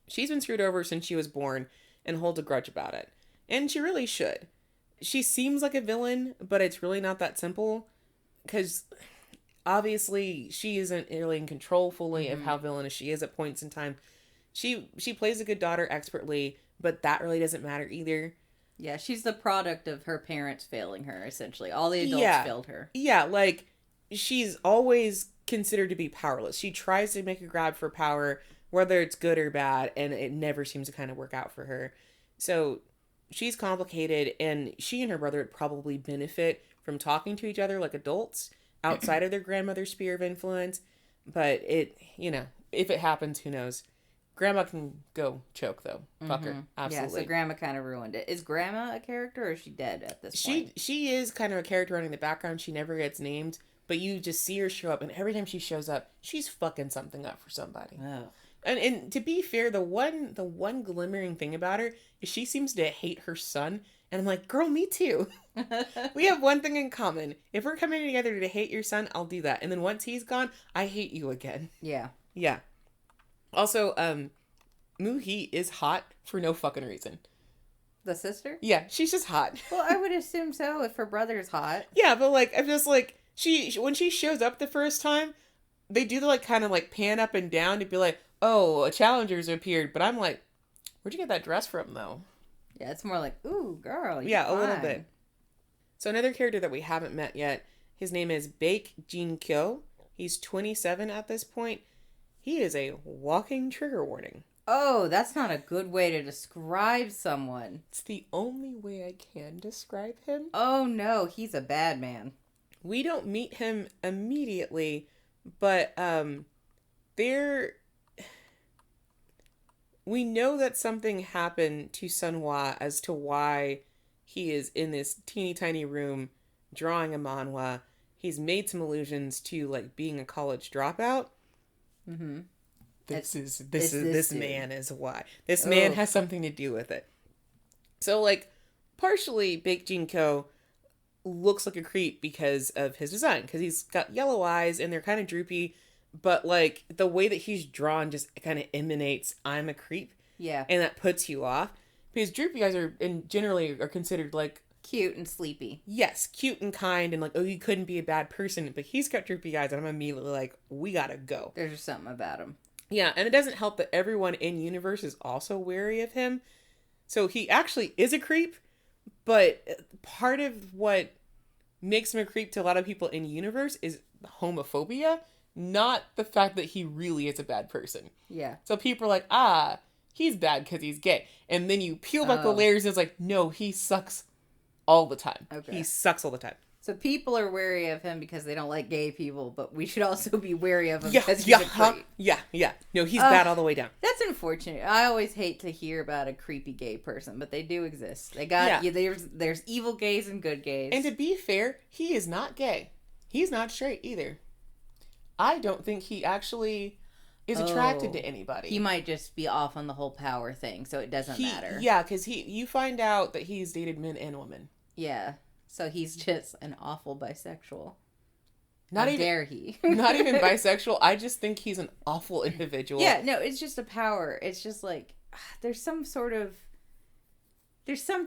She's been screwed over since she was born and holds a grudge about it. And she really should. She seems like a villain, but it's really not that simple. Because obviously she isn't really in control fully of how villainous she is at points in time. She plays a good daughter expertly, but that really doesn't matter either. Yeah, she's the product of her parents failing her, essentially. All the adults failed her. Yeah, like, she's always considered to be powerless. She tries to make a grab for power, whether it's good or bad, and it never seems to kind of work out for her. So she's complicated, and she and her brother would probably benefit from talking to each other like adults outside of their grandmother's sphere of influence. But it, if it happens, who knows? Grandma can go choke, though. Fuck her. Absolutely. Yeah, so Grandma kind of ruined it. Is Grandma a character, or is she dead at this point? She is kind of a character running the background. She never gets named, but you just see her show up, and every time she shows up, she's fucking something up for somebody. Oh. And to be fair, the one glimmering thing about her is she seems to hate her son, and I'm like, girl, me too. We have one thing in common. If we're coming together to hate your son, I'll do that. And then once he's gone, I hate you again. Yeah. Yeah. Also, Moo Hee is hot for no fucking reason. The sister? Yeah, she's just hot. Well, I would assume so if her brother's hot. Yeah, but like, I'm just like, when she shows up the first time, they do the like kind of like pan up and down to be like, oh, a challenger's appeared, but I'm like, where'd you get that dress from, though? Yeah, it's more like, ooh, girl, Yeah, a little bit. So another character that we haven't met yet, his name is Baek Jin-kyo. He's 27 at this point. He is a walking trigger warning. Oh, that's not a good way to describe someone. It's the only way I can describe him. Oh no, he's a bad man. We don't meet him immediately, but we know that something happened to Sunhwa as to why he is in this teeny tiny room drawing a manhwa. He's made some allusions to like being a college dropout. Mm-hmm. This man is why. This man has something to do with it. So like partially Baek Jin-kyo looks like a creep because of his design, because he's got yellow eyes and they're kind of droopy, but like the way that he's drawn just kind of emanates I'm a creep. Yeah. And that puts you off. Because droopy eyes are generally considered like cute and sleepy. Yes, cute and kind and like, oh, you couldn't be a bad person, but he's got droopy eyes and I'm immediately like, we gotta go. There's just something about him. Yeah, and it doesn't help that everyone in universe is also wary of him. So he actually is a creep, but part of what makes him a creep to a lot of people in universe is homophobia, not the fact that he really is a bad person. Yeah. So people are like, he's bad because he's gay. And then you peel back the layers and it's like, no, he sucks all the time. Okay. He sucks all the time. So people are wary of him because they don't like gay people, but we should also be wary of him because he's a creep. Yeah. No, he's bad all the way down. That's unfortunate. I always hate to hear about a creepy gay person, but they do exist. They got there's evil gays and good gays. And to be fair, he is not gay. He's not straight either. I don't think he actually is attracted to anybody. He might just be off on the whole power thing, so it doesn't matter. Yeah, because you find out that he's dated men and women. Yeah. So he's just an awful bisexual. Not How even, dare he? Not even bisexual. I just think he's an awful individual. Yeah, no, it's just a power. It's just like, there's some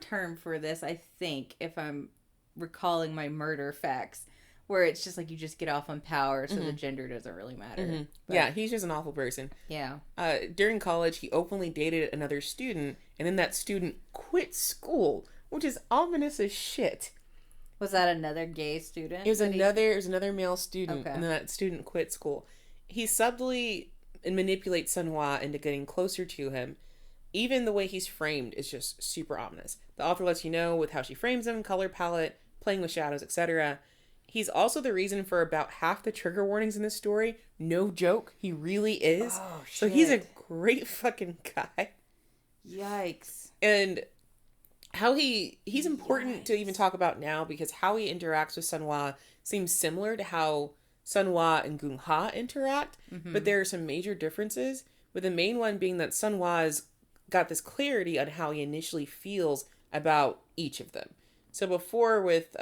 term for this, I think, if I'm recalling my murder facts, where it's just like you just get off on power, so the gender doesn't really matter. Mm-hmm. But, yeah, he's just an awful person. Yeah. During college, he openly dated another student, and then that student quit school, which is ominous as shit. Was that another gay student? It was another male student, and then that student quit school. He subtly manipulates Sunhwa into getting closer to him. Even the way he's framed is just super ominous. The author lets you know with how she frames him, color palette, playing with shadows, etc. He's also the reason for about half the trigger warnings in this story. No joke, he really is. Oh, shit. So he's a great fucking guy. Yikes. And how he's important to even talk about now, because how he interacts with Sunhwa seems similar to how Sunhwa and Gung-ha interact, but there are some major differences, with the main one being that Sunhwa's got this clarity on how he initially feels about each of them. So before with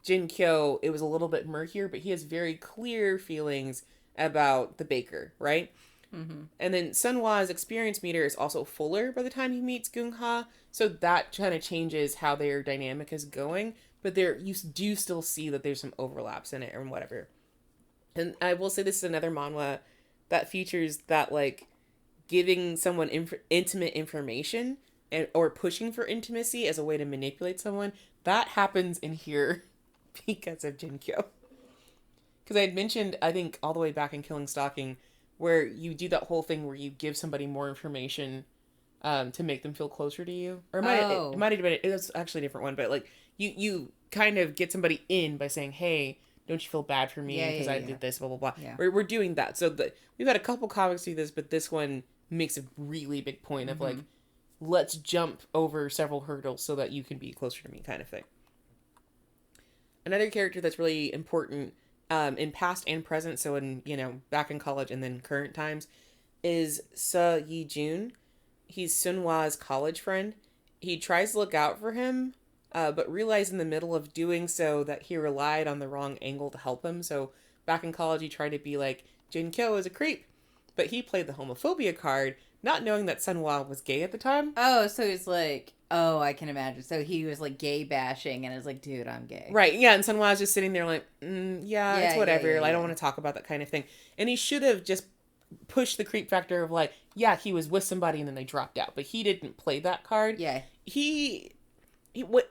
Jin-kyo, it was a little bit murkier, but he has very clear feelings about the baker, right? Mm-hmm. And then Sunhwa's experience meter is also fuller by the time he meets Gung-ha, so that kind of changes how their dynamic is going, but you do still see that there's some overlaps in it and whatever. And I will say this is another manhwa that features that, like, giving someone intimate information or pushing for intimacy as a way to manipulate someone. That happens in here because of Jin-kyo. Because I had mentioned, I think, all the way back in Killing Stalking, where you do that whole thing where you give somebody more information to make them feel closer to you. Or it might have been, it was actually a different one, but like you kind of get somebody in by saying, hey, don't you feel bad for me because I did this, blah, blah, blah. Yeah. We're doing that. So we've had a couple comics do this, but this one makes a really big point of like, let's jump over several hurdles so that you can be closer to me kind of thing. Another character that's really important in past and present, so in, back in college and then current times, is Seo Yi-jun. He's Sunhwa's college friend. He tries to look out for him, but realized in the middle of doing so that he relied on the wrong angle to help him. So back in college, he tried to be like, Jin-kyo is a creep. But he played the homophobia card, not knowing that Sunhwa was gay at the time. Oh, so he's like, I can imagine. So he was like gay bashing and is like, dude, I'm gay. Right, yeah, and Sunhwa's just sitting there like, it's whatever. Yeah, I don't want to talk about that kind of thing. And he should have just push the creep factor of like, yeah, he was with somebody and then they dropped out, but he didn't play that card. Yeah.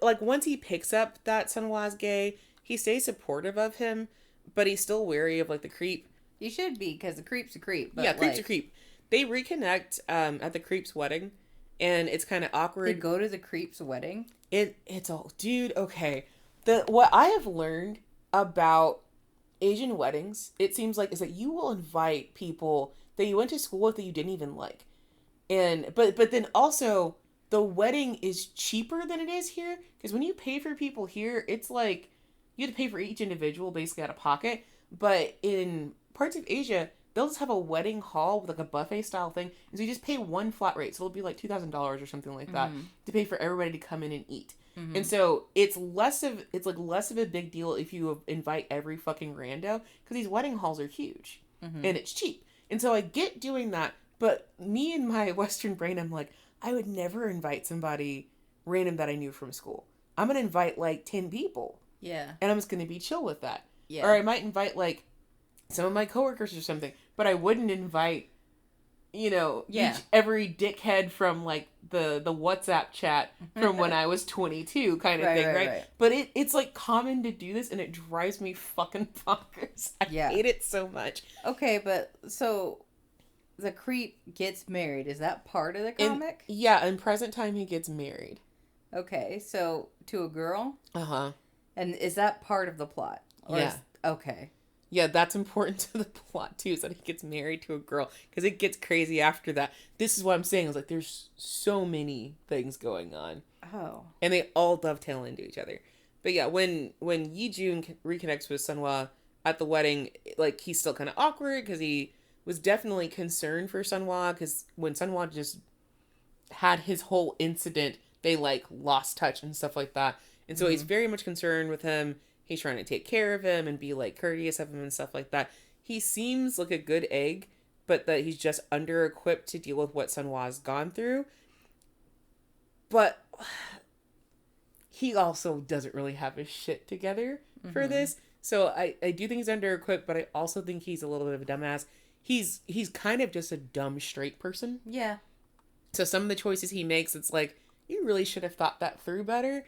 Like once he picks up that Sunwa's gay, he stays supportive of him, but he's still wary of like the creep. You should be, because the creep's a creep. But yeah, creep's a creep. They reconnect at the creep's wedding, and it's kind of awkward. They go to the creep's wedding? It's all, dude, okay. What I have learned about Asian weddings, it seems like, is that you will invite people that you went to school with that you didn't even like. And but then also the wedding is cheaper than it is here, because when you pay for people here, it's like you have to pay for each individual basically out of pocket. But in parts of Asia, they'll just have a wedding hall with like a buffet style thing, and so you just pay one flat rate, so it'll be like $2,000 or something like that to pay for everybody to come in and eat. And so it's less of a big deal if you invite every fucking rando, because these wedding halls are huge and it's cheap. And so I get doing that, but me and my Western brain, I'm like, I would never invite somebody random that I knew from school. I'm gonna invite like 10 people. Yeah. And I'm just gonna be chill with that. Yeah. Or I might invite like some of my coworkers or something, but I wouldn't invite, every dickhead from like the WhatsApp chat from when I was 22 kind of thing, right? But it's like common to do this, and it drives me fucking bonkers. I hate it so much. Okay, but so the creep gets married. Is that part of the comic? In present time he gets married. Okay, so to a girl? Uh-huh. And is that part of the plot? Okay. Yeah, that's important to the plot, too, is that he gets married to a girl. Because it gets crazy after that. This is what I'm saying. Is like, there's so many things going on. Oh. And they all dovetail into each other. But yeah, when Yi Jun reconnects with Sunhwa at the wedding, like, he's still kind of awkward. Because he was definitely concerned for Sunhwa. Because when Sunhwa just had his whole incident, they, like, lost touch and stuff like that. And so he's very much concerned with him. He's trying to take care of him and be, like, courteous of him and stuff like that. He seems like a good egg, but that he's just under-equipped to deal with what Sunhwa's gone through. But he also doesn't really have his shit together for this. So I do think he's under-equipped, but I also think he's a little bit of a dumbass. He's kind of just a dumb straight person. Yeah. So some of the choices he makes, it's like, you really should have thought that through better.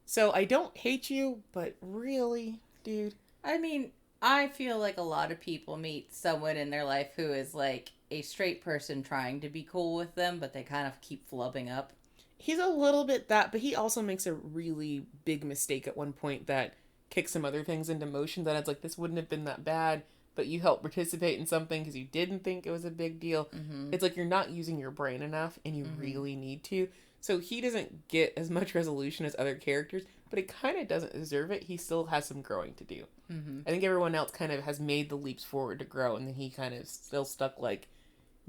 So I don't hate you, but really, dude. I mean, I feel like a lot of people meet someone in their life who is like a straight person trying to be cool with them, but they kind of keep flubbing up. He's a little bit that, but he also makes a really big mistake at one point that kicks some other things into motion that it's like, this wouldn't have been that bad, but you helped participate in something because you didn't think it was a big deal. It's like you're not using your brain enough, and you really need to. So he doesn't get as much resolution as other characters, but he kind of doesn't deserve it. He still has some growing to do. I think everyone else kind of has made the leaps forward to grow, and then he kind of still stuck like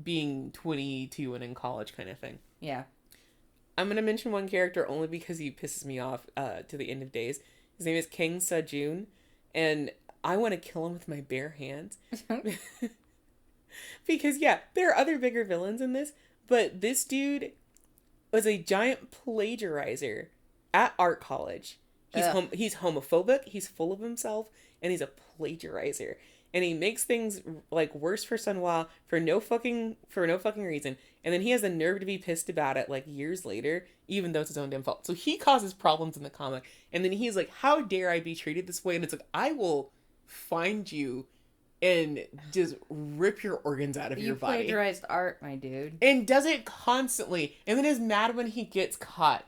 being 22 and in college kind of thing. Yeah. I'm going to mention one character only because he pisses me off to the end of days. His name is King Sejun, and I want to kill him with my bare hands. Because, yeah, there are other bigger villains in this, but this dude was a giant plagiarizer at art college. He's homophobic, he's full of himself, and he's a plagiarizer. And he makes things like worse for Sunhwa for no fucking reason. And then he has the nerve to be pissed about it like years later, even though it's his own damn fault. So he causes problems in the comic. And then he's like, how dare I be treated this way? And it's like, I will find you and just rip your organs out of your body. You plagiarized art, my dude. And does it constantly. And then is mad when he gets caught.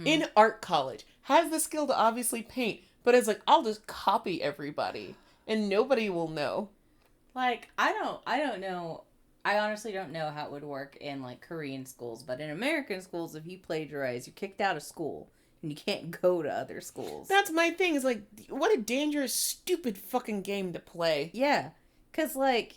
In art college. Has the skill to obviously paint. But it's like, I'll just copy everybody. And nobody will know. Like, I don't know. I honestly don't know how it would work in, like, Korean schools. But in American schools, if you plagiarize, you're kicked out of school. And you can't go to other schools. That's my thing. Is like, what a dangerous, stupid fucking game to play. Yeah. Because, like,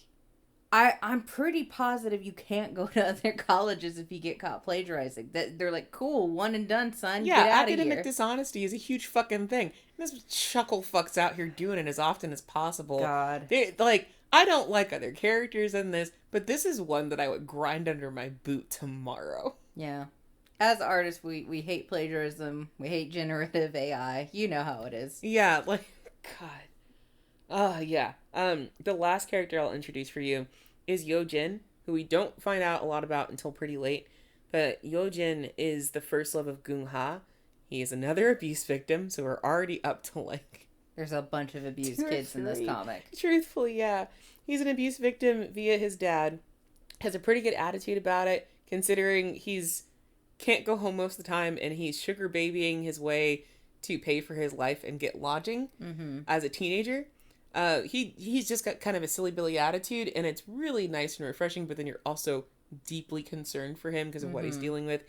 I'm pretty positive you can't go to other colleges if you get caught plagiarizing. They're like, cool, one and done, son. Yeah, get out of here. academic dishonesty is a huge fucking thing. And this chuckle fuck's out here doing it as often as possible. God. I don't like other characters in this, but this is one that I would grind under my boot tomorrow. Yeah. As artists, we hate plagiarism. We hate generative AI. You know how it is. Yeah, like, God. Yeah. The last character I'll introduce for you is Yojin, who we don't find out a lot about until pretty late. But Yojin is the first love of Gung-ha. He is another abuse victim, so we're already up to like... There's a bunch of abused 2 or kids in this 3. comic. Truthfully, yeah. He's an abuse victim via his dad. Has a pretty good attitude about it, considering he's can't go home most of the time, and he's sugar babying his way to pay for his life and get lodging as a teenager. He's just got kind of a silly Billy attitude, and it's really nice and refreshing, but then you're also deeply concerned for him because of what he's dealing with.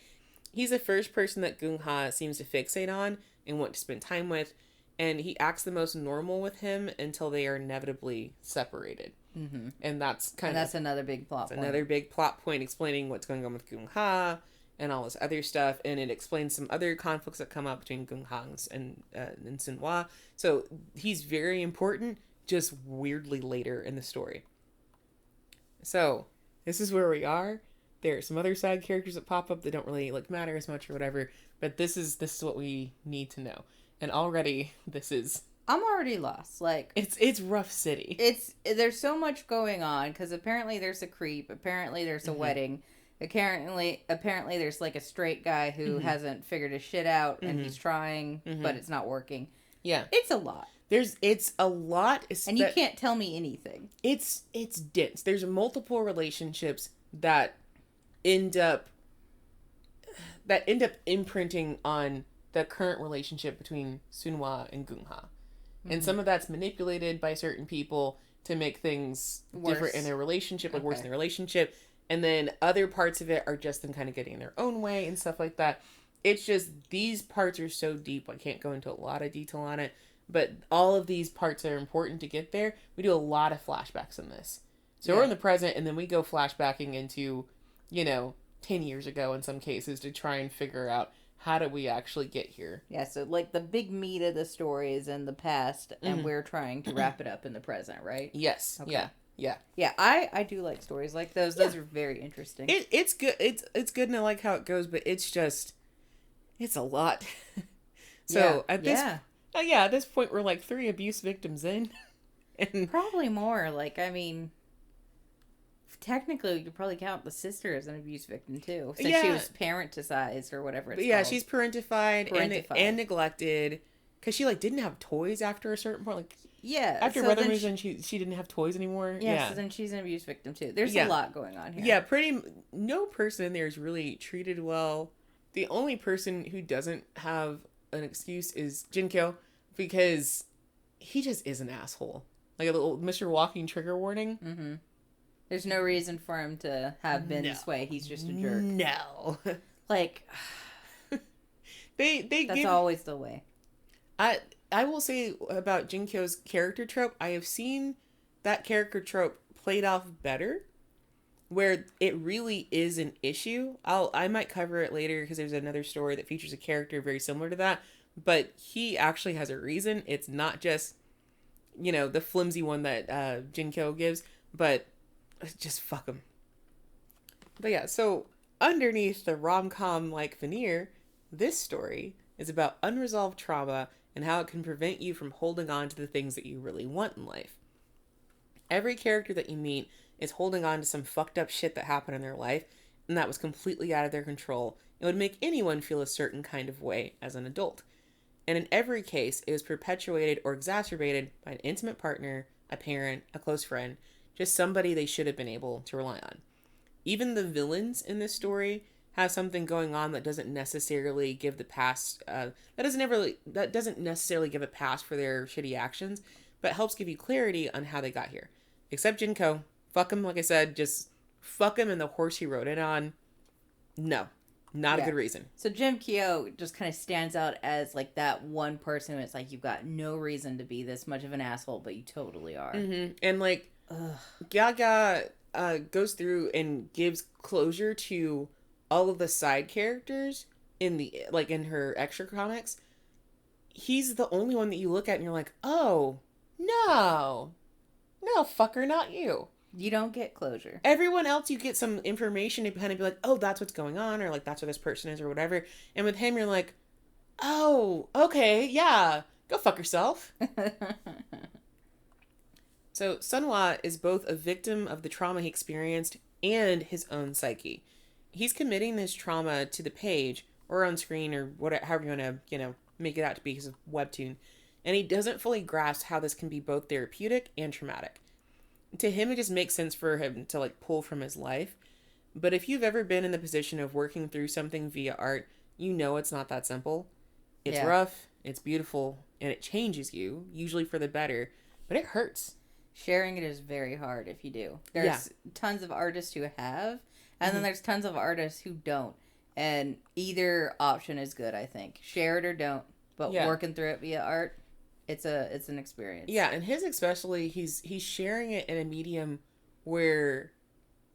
He's the first person that Gung-ha seems to fixate on and want to spend time with, and he acts the most normal with him until they are inevitably separated. And that's another big plot point. Another big plot point explaining what's going on with Gung-ha and all this other stuff, and it explains some other conflicts that come up between Gung-ha and Sun-hwa. So he's very important, just weirdly later in the story. So this is where we are. There are some other side characters that pop up that don't really like matter as much or whatever, but this is what we need to know. And already I'm already lost. Like, it's rough city. There's so much going on because apparently there's a creep, apparently there's a wedding, apparently there's like a straight guy who hasn't figured his shit out and he's trying, but it's not working. Yeah, it's a lot. It's a lot, and you can't tell me anything. It's dense. There's multiple relationships that end up imprinting on the current relationship between Sun-hwa and Gung-ha. And some of that's manipulated by certain people to make things different in their relationship, like worse in their relationship. And then other parts of it are just them kind of getting in their own way and stuff like that. It's just, these parts are so deep, I can't go into a lot of detail on it. But all of these parts are important to get there. We do a lot of flashbacks in this. So we're in the present, and then we go flashbacking into, 10 years ago in some cases to try and figure out how did we actually get here. Yeah, so like the big meat of the story is in the past, and we're trying to wrap it up in the present, right? Yes. Okay. Yeah. Yeah, I do like stories like those. Those are very interesting. It's good. It's good, and I like how it goes, but it's a lot. So at this point we're like 3 abuse victims in. And probably more. Like, I mean, technically you could probably count the sister as an abuse victim too, since she was parenticized or whatever it's called. She's parentified. And neglected because she like didn't have toys after a certain point. Like after Brother Reason, she didn't have toys anymore. So then she's an abuse victim too. There's a lot going on here. Yeah, no person in there is really treated well. The only person who doesn't have an excuse is Jinkyo, because he just is an asshole. Like a little Mr. Walking trigger warning. There's no reason for him to have been this way. He's just a jerk. No. Like, that's always the way. I will say about Jinkyo's character trope, I have seen that character trope played off better, where it really is an issue. I might cover it later because there's another story that features a character very similar to that, but he actually has a reason. It's not just, the flimsy one that Jinkyo gives, but just fuck him. But yeah, so underneath the rom-com like veneer, this story is about unresolved trauma and how it can prevent you from holding on to the things that you really want in life. Every character that you meet is holding on to some fucked up shit that happened in their life, and that was completely out of their control. It would make anyone feel a certain kind of way as an adult. And in every case, it was perpetuated or exacerbated by an intimate partner, a parent, a close friend, just somebody they should have been able to rely on. Even the villains in this story have something going on that doesn't necessarily give the past, that doesn't necessarily give a pass for their shitty actions, but helps give you clarity on how they got here. Except Jinko. Fuck him, like I said, just fuck him and the horse he rode in on. No. Not a good reason. So Jinkyo just kind of stands out as like that one person who it's like, you've got no reason to be this much of an asshole, but you totally are. And like, Gyaga goes through and gives closure to all of the side characters in her extra comics. He's the only one that you look at and you're like, oh, no, fucker, not you. You don't get closure. Everyone else, you get some information to kind of be like, oh, that's what's going on, or like, that's what this person is, or whatever. And with him, you're like, oh, okay, yeah, go fuck yourself. So Sunhwa is both a victim of the trauma he experienced and his own psyche. He's committing this trauma to the page or on screen or whatever, however you want to, make it out to be because of webtoon. And he doesn't fully grasp how this can be both therapeutic and traumatic. To him, it just makes sense for him to like pull from his life. But if you've ever been in the position of working through something via art, you know it's not that simple. It's rough, it's beautiful, and it changes you, usually for the better, but it hurts. Sharing it is very hard if you do. There's tons of artists who have, and then there's tons of artists who don't. And either option is good, I think. Share it or don't. But working through it via art, it's an experience. Yeah, and his especially, he's sharing it in a medium where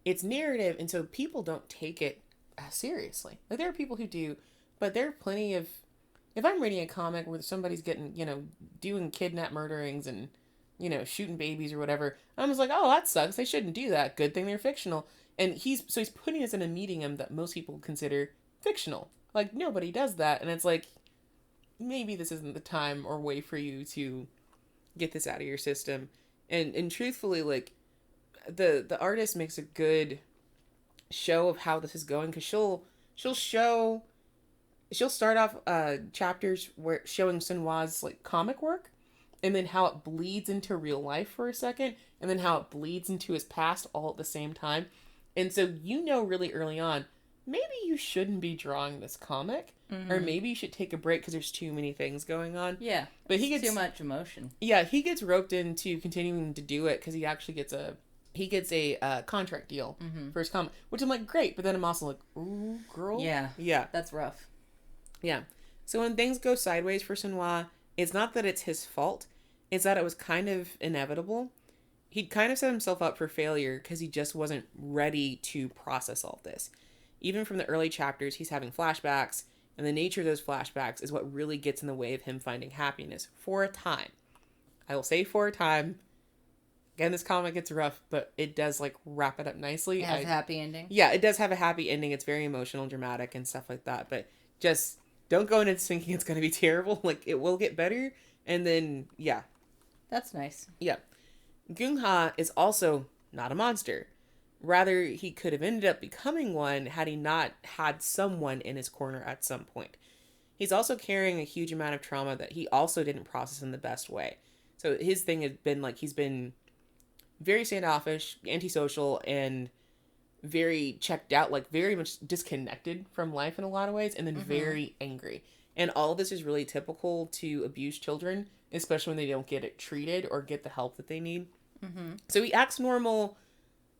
it's narrative, and so people don't take it as seriously. Like, there are people who do, but there are plenty of... If I'm reading a comic where somebody's getting, doing kidnap murderings and, shooting babies or whatever, I'm just like, oh, that sucks. They shouldn't do that. Good thing they're fictional. And he's putting us in a medium that most people consider fictional. Like, nobody does that. And it's like, maybe this isn't the time or way for you to get this out of your system. And truthfully, like, the artist makes a good show of how this is going, because she'll start off chapters where showing Sunhwa's like comic work, and then how it bleeds into real life for a second, and then how it bleeds into his past all at the same time. And so really early on, maybe you shouldn't be drawing this comic, or maybe you should take a break because there's too many things going on. Yeah, but he gets too much emotion. Yeah, he gets roped into continuing to do it because he actually gets a contract deal for his comic, which I'm like, great, but then I'm also like, ooh, girl. Yeah, that's rough. Yeah. So when things go sideways for Sunhwa, it's not that it's his fault. It's that it was kind of inevitable. He'd kind of set himself up for failure because he just wasn't ready to process all this. Even from the early chapters, he's having flashbacks, and the nature of those flashbacks is what really gets in the way of him finding happiness for a time. I will say for a time. Again, this comic gets rough, but it does like wrap it up nicely. It has a happy ending? Yeah, it does have a happy ending. It's very emotional and dramatic and stuff like that, but just don't go into it thinking it's going to be terrible. Like, it will get better. And then, yeah. That's nice. Yeah. Gung-ha is also not a monster. Rather, he could have ended up becoming one had he not had someone in his corner at some point. He's also carrying a huge amount of trauma that he also didn't process in the best way. So his thing has been like, he's been very standoffish, antisocial, and very checked out, like very much disconnected from life in a lot of ways, and then very angry. And all of this is really typical to abused children, especially when they don't get it treated or get the help that they need. So he acts normal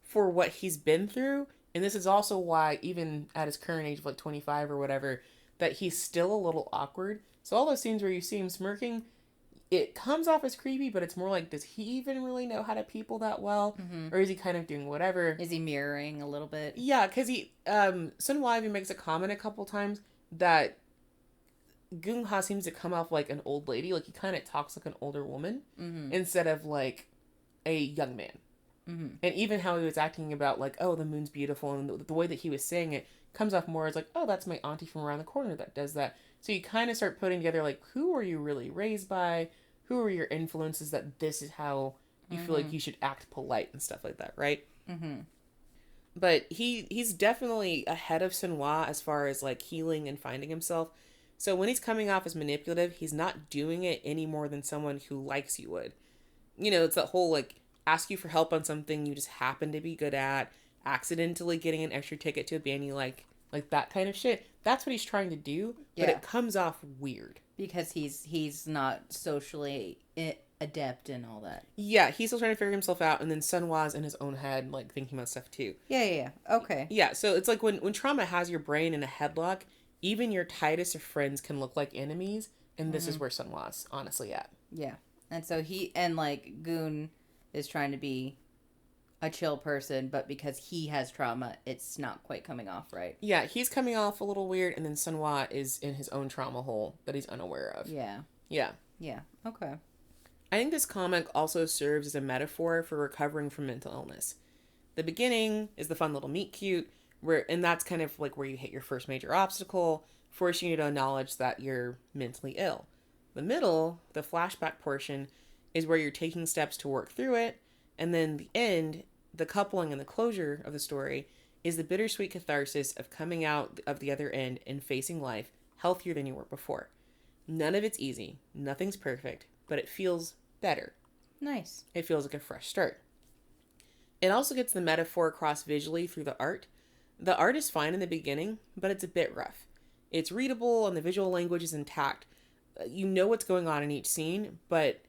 for what he's been through, and this is also why, even at his current age of like 25 or whatever, that he's still a little awkward. So all those scenes where you see him smirking, it comes off as creepy, but it's more like, does he even really know how to people that well? Or is he kind of doing whatever? Is he mirroring a little bit? Yeah, because Sunhwa even makes a comment a couple times that Gung-ha seems to come off like an old lady. Like, he kind of talks like an older woman instead of like a young man. And even how he was acting about like, oh, the moon's beautiful, and the way that he was saying it comes off more as like, oh, that's my auntie from around the corner that does that. So you kind of start putting together like, who were you really raised by? Who are your influences that this is how you feel like you should act polite and stuff like that, right? But he's definitely ahead of Sunhwa as far as like healing and finding himself. So when he's coming off as manipulative, he's not doing it any more than someone who likes you would. It's that whole like, ask you for help on something you just happen to be good at, accidentally getting an extra ticket to a band you like that kind of shit. That's what he's trying to do, but it comes off weird. Because he's not socially adept and all that. Yeah, he's still trying to figure himself out, and then Sunhwa's in his own head, like, thinking about stuff too. Yeah. Okay. Yeah, so it's like when trauma has your brain in a headlock, even your tightest of friends can look like enemies, and this is where Sunhwa's honestly at. Yeah. And so Goon is trying to be a chill person, but because he has trauma, it's not quite coming off right. Yeah, he's coming off a little weird, and then Sunhwa is in his own trauma hole that he's unaware of. Yeah. Okay. I think this comic also serves as a metaphor for recovering from mental illness. The beginning is the fun little meet cute, and that's kind of like where you hit your first major obstacle, forcing you to acknowledge that you're mentally ill. The middle, the flashback portion, is where you're taking steps to work through it, And then the end, the coupling and the closure of the story is the bittersweet catharsis of coming out of the other end and facing life healthier than you were before. None of it's easy. Nothing's perfect, but it feels better. Nice. It feels like a fresh start. It also gets the metaphor across visually through the art. The art is fine in the beginning, but it's a bit rough. It's readable and the visual language is intact. You know what's going on in each scene, but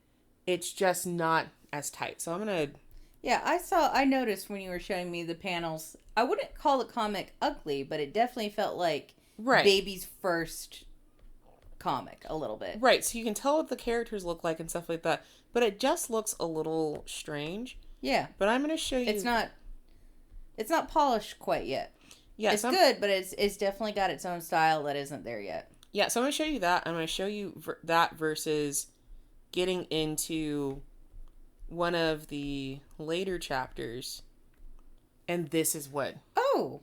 it's just not as tight. So I'm going to... Yeah, I noticed when you were showing me the panels, I wouldn't call the comic ugly, but it definitely felt like Baby's first comic a little bit. Right, so you can tell what the characters look like and stuff like that, but it just looks a little strange. Yeah. But I'm going to show you... It's not polished quite yet. Yeah, it's good, but it's definitely got its own style that isn't there yet. Yeah, so I'm going to show you that. I'm going to show you that versus getting into one of the later chapters. And this is what... Oh!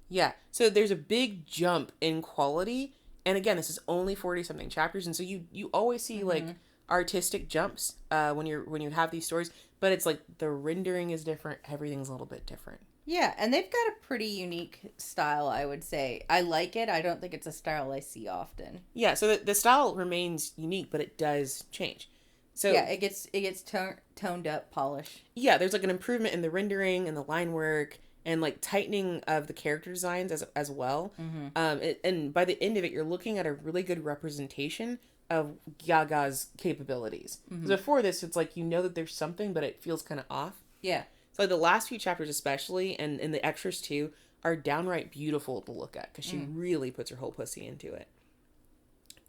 Yeah, so there's a big jump in quality. And again, this is only 40-something chapters. And so you always see, like, artistic jumps when you have these stories. But it's like the rendering is different. Everything's a little bit different. Yeah, and they've got a pretty unique style, I would say. I like it. I don't think it's a style I see often. Yeah, so the style remains unique, but it does change. So yeah, it gets toned up, polished. Yeah, there's like an improvement in the rendering and the line work and like tightening of the character designs as well. Mm-hmm. And by the end of it, you're looking at a really good representation of Gyaga's capabilities. Mm-hmm. Before this, it's like you know that there's something, but it feels kind of off. Yeah. So like the last few chapters especially, and the extras too, are downright beautiful to look at because she really puts her whole pussy into it.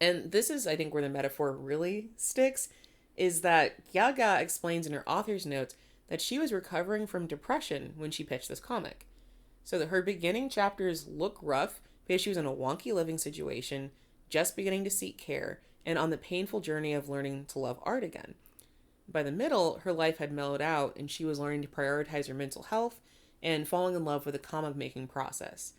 And this is, I think, where the metaphor really sticks, is that Gyaga explains in her author's notes that she was recovering from depression when she pitched this comic. So that her beginning chapters look rough because she was in a wonky living situation, just beginning to seek care, and on the painful journey of learning to love art again. By the middle, her life had mellowed out and she was learning to prioritize her mental health and falling in love with the comic making process.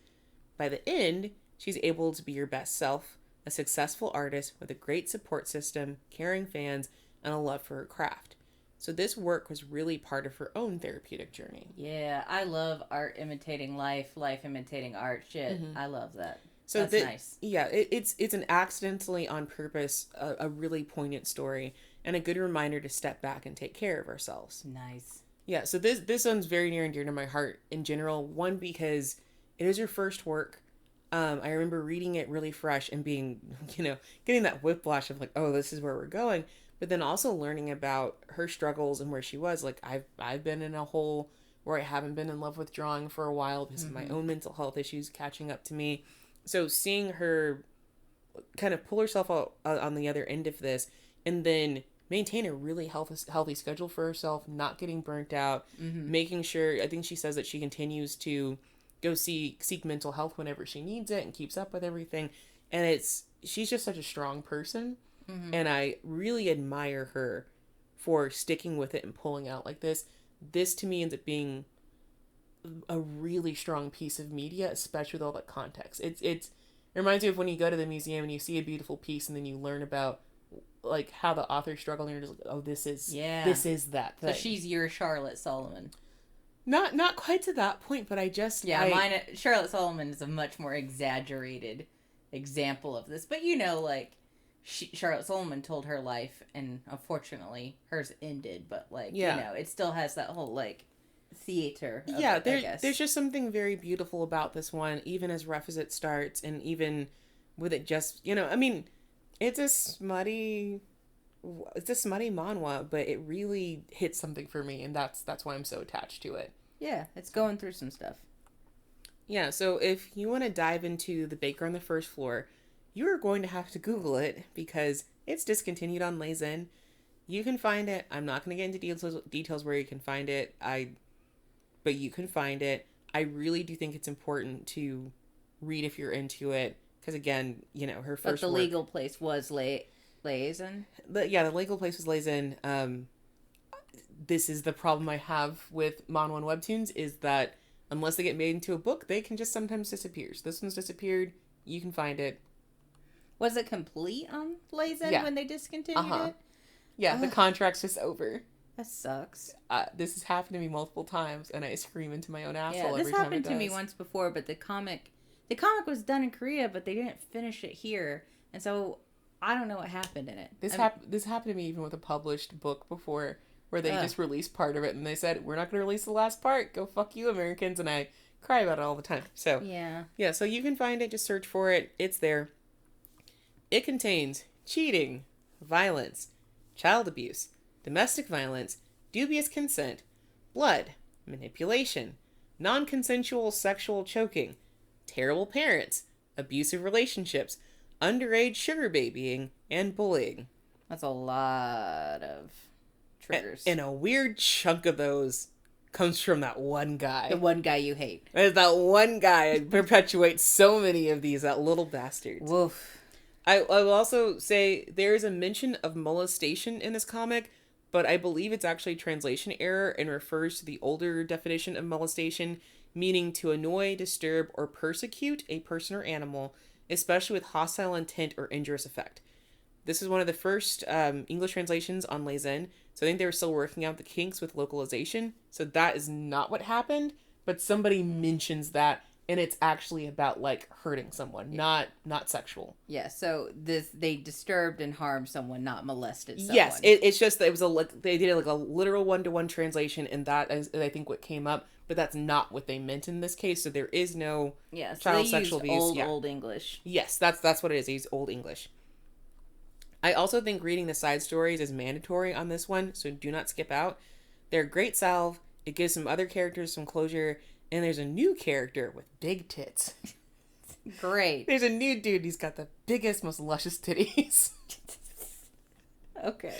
By the end, she's able to be her best self, a successful artist with a great support system, caring fans, and a love for her craft. So this work was really part of her own therapeutic journey. Yeah, I love art imitating life, life imitating art. Shit, I love that. So that's nice. Yeah, it's an accidentally on purpose, a really poignant story, and a good reminder to step back and take care of ourselves. Nice. Yeah, so this one's very near and dear to my heart in general. One, because it is her first work. I remember reading it really fresh and being, getting that whiplash of like, oh, this is where we're going. But then also learning about her struggles and where she was. Like, I've been in a hole where I haven't been in love with drawing for a while because of my own mental health issues catching up to me. So seeing her kind of pull herself out on the other end of this and then maintain a really healthy schedule for herself, not getting burnt out, making sure, I think she says that she continues to go seek mental health whenever she needs it and keeps up with everything. And she's just such a strong person. And I really admire her for sticking with it and pulling out like this. This to me ends up being a really strong piece of media, especially with all that context. It reminds me of when you go to the museum and you see a beautiful piece and then you learn about like how the author struggled and you're just like, oh, this is that thing. So she's your Charlotte Solomon. Not quite to that point, but Charlotte Solomon is a much more exaggerated example of this. But Charlotte Solomon told her life, and unfortunately hers ended. But it still has that whole theater. There's just something very beautiful about this one, even as rough as it starts, and even with it just it's a smutty manhwa, but it really hits something for me, and that's why I'm so attached to it. Yeah, it's going through some stuff. Yeah, so if you want to dive into The Baker on the First Floor, you are going to have to Google it because it's discontinued on Lezin. You can find it. I'm not going to get into details where you can find it. But you can find it. I really do think it's important to read if you're into it. Because again, her first But the legal place was Lezin? The legal place was Lezin. This is the problem I have with manhwa and webtoons, is that unless they get made into a book, they can just sometimes disappear. So this one's disappeared. You can find it. Was it complete on Lezin when they discontinued it? Yeah, the contract's just over. That sucks. This has happened to me multiple times, and I scream into my own asshole Yeah, every this time it happened to me does. once before, but the comic was done in Korea, but they didn't finish it here, and so I don't know what happened in it. This happened to me even with a published book before, where they just released part of it, and they said, we're not going to release the last part. Go fuck you, Americans. And I cry about it all the time. So, yeah, so you can find it. Just search for it. It's there. It contains cheating, violence, child abuse, domestic violence, dubious consent, blood, manipulation, non-consensual sexual choking, terrible parents, abusive relationships, underage sugar babying, and bullying. That's a lot of triggers. And a weird chunk of those comes from that one guy. The one guy you hate. There's that one guy who perpetuates so many of these, that little bastard. Woof. I will also say there is a mention of molestation in this comic, but I believe it's actually a translation error and refers to the older definition of molestation, meaning to annoy, disturb, or persecute a person or animal, especially with hostile intent or injurious effect. This is one of the first English translations on Leizen, so I think they were still working out the kinks with localization, so that is not what happened, but somebody mentions that, and it's actually about, like, hurting someone, not sexual. Yeah, so they disturbed and harmed someone, not molested someone. Yes, it's just that it was they did like a literal one-to-one translation, and that is, I think, what came up, but that's not what they meant in this case, so there is no child sexual abuse. Old English. Yes, that's what it is. They use Old English. I also think reading the side stories is mandatory on this one, so do not skip out. They're a great salve. It gives some other characters some closure, and there's a new character with big tits. Great. There's a new dude. He's got the biggest, most luscious titties. Okay.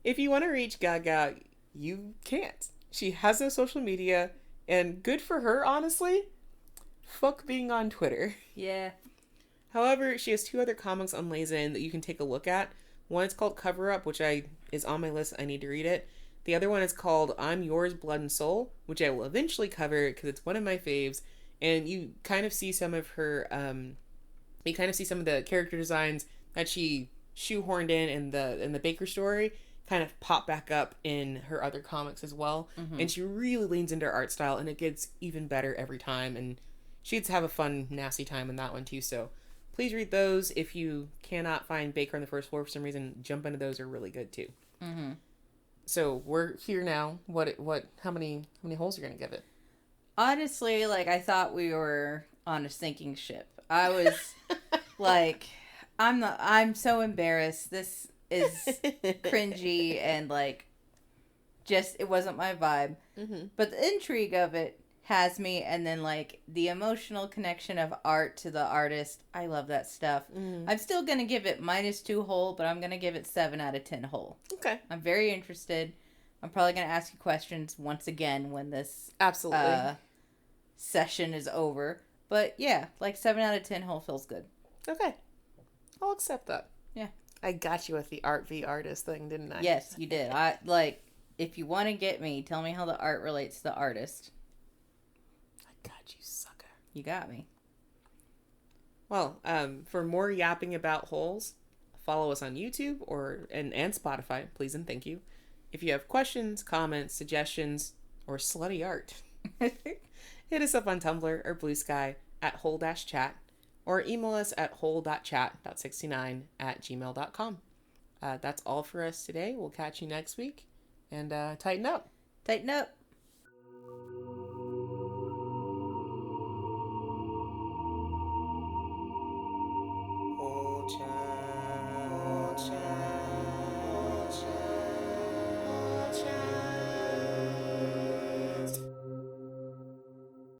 If you want to reach Gyaga, you can't. She has no social media, and good for her, honestly. Fuck being on Twitter. Yeah. However, she has 2 other comics on Leizen that you can take a look at. One is called Cover Up, which is on my list. I need to read it. The other one is called I'm Yours, Blood and Soul, which I will eventually cover because it's one of my faves. And you kind of see some of her, you kind of see some of the character designs that she shoehorned in the Baker story kind of pop back up in her other comics as well. Mm-hmm. And she really leans into her art style, and it gets even better every time. And she gets to have a fun, nasty time in that one too. So please read those. If you cannot find Baker on the First Floor for some reason, jump into those, are really good too. Mm-hmm. So we're here now. How many holes are you gonna give it? Honestly, like, I thought we were on a sinking ship. I was like, I'm so embarrassed. This is cringy and, like, just, it wasn't my vibe. Mm-hmm. But the intrigue of it has me, and then, like, the emotional connection of art to the artist. I love that stuff. Mm. I'm still gonna give it -2 whole, but I'm gonna give it 7 out of 10 whole. Okay. I'm very interested. I'm probably gonna ask you questions once again when this absolutely session is over. But yeah, like 7 out of 10 whole feels good. Okay. I'll accept that. Yeah. I got you with the art v artist thing, didn't I? Yes, you did. If you want to get me, tell me how the art relates to the artist. I got you, sucker. You got me. Well, for more yapping about holes, follow us on YouTube and Spotify, please and thank you. If you have questions, comments, suggestions, or slutty art, hit us up on Tumblr or Bluesky at hole-chat, or email us at hole.chat.69@gmail.com. That's all for us today. We'll catch you next week, and tighten up. Tighten up.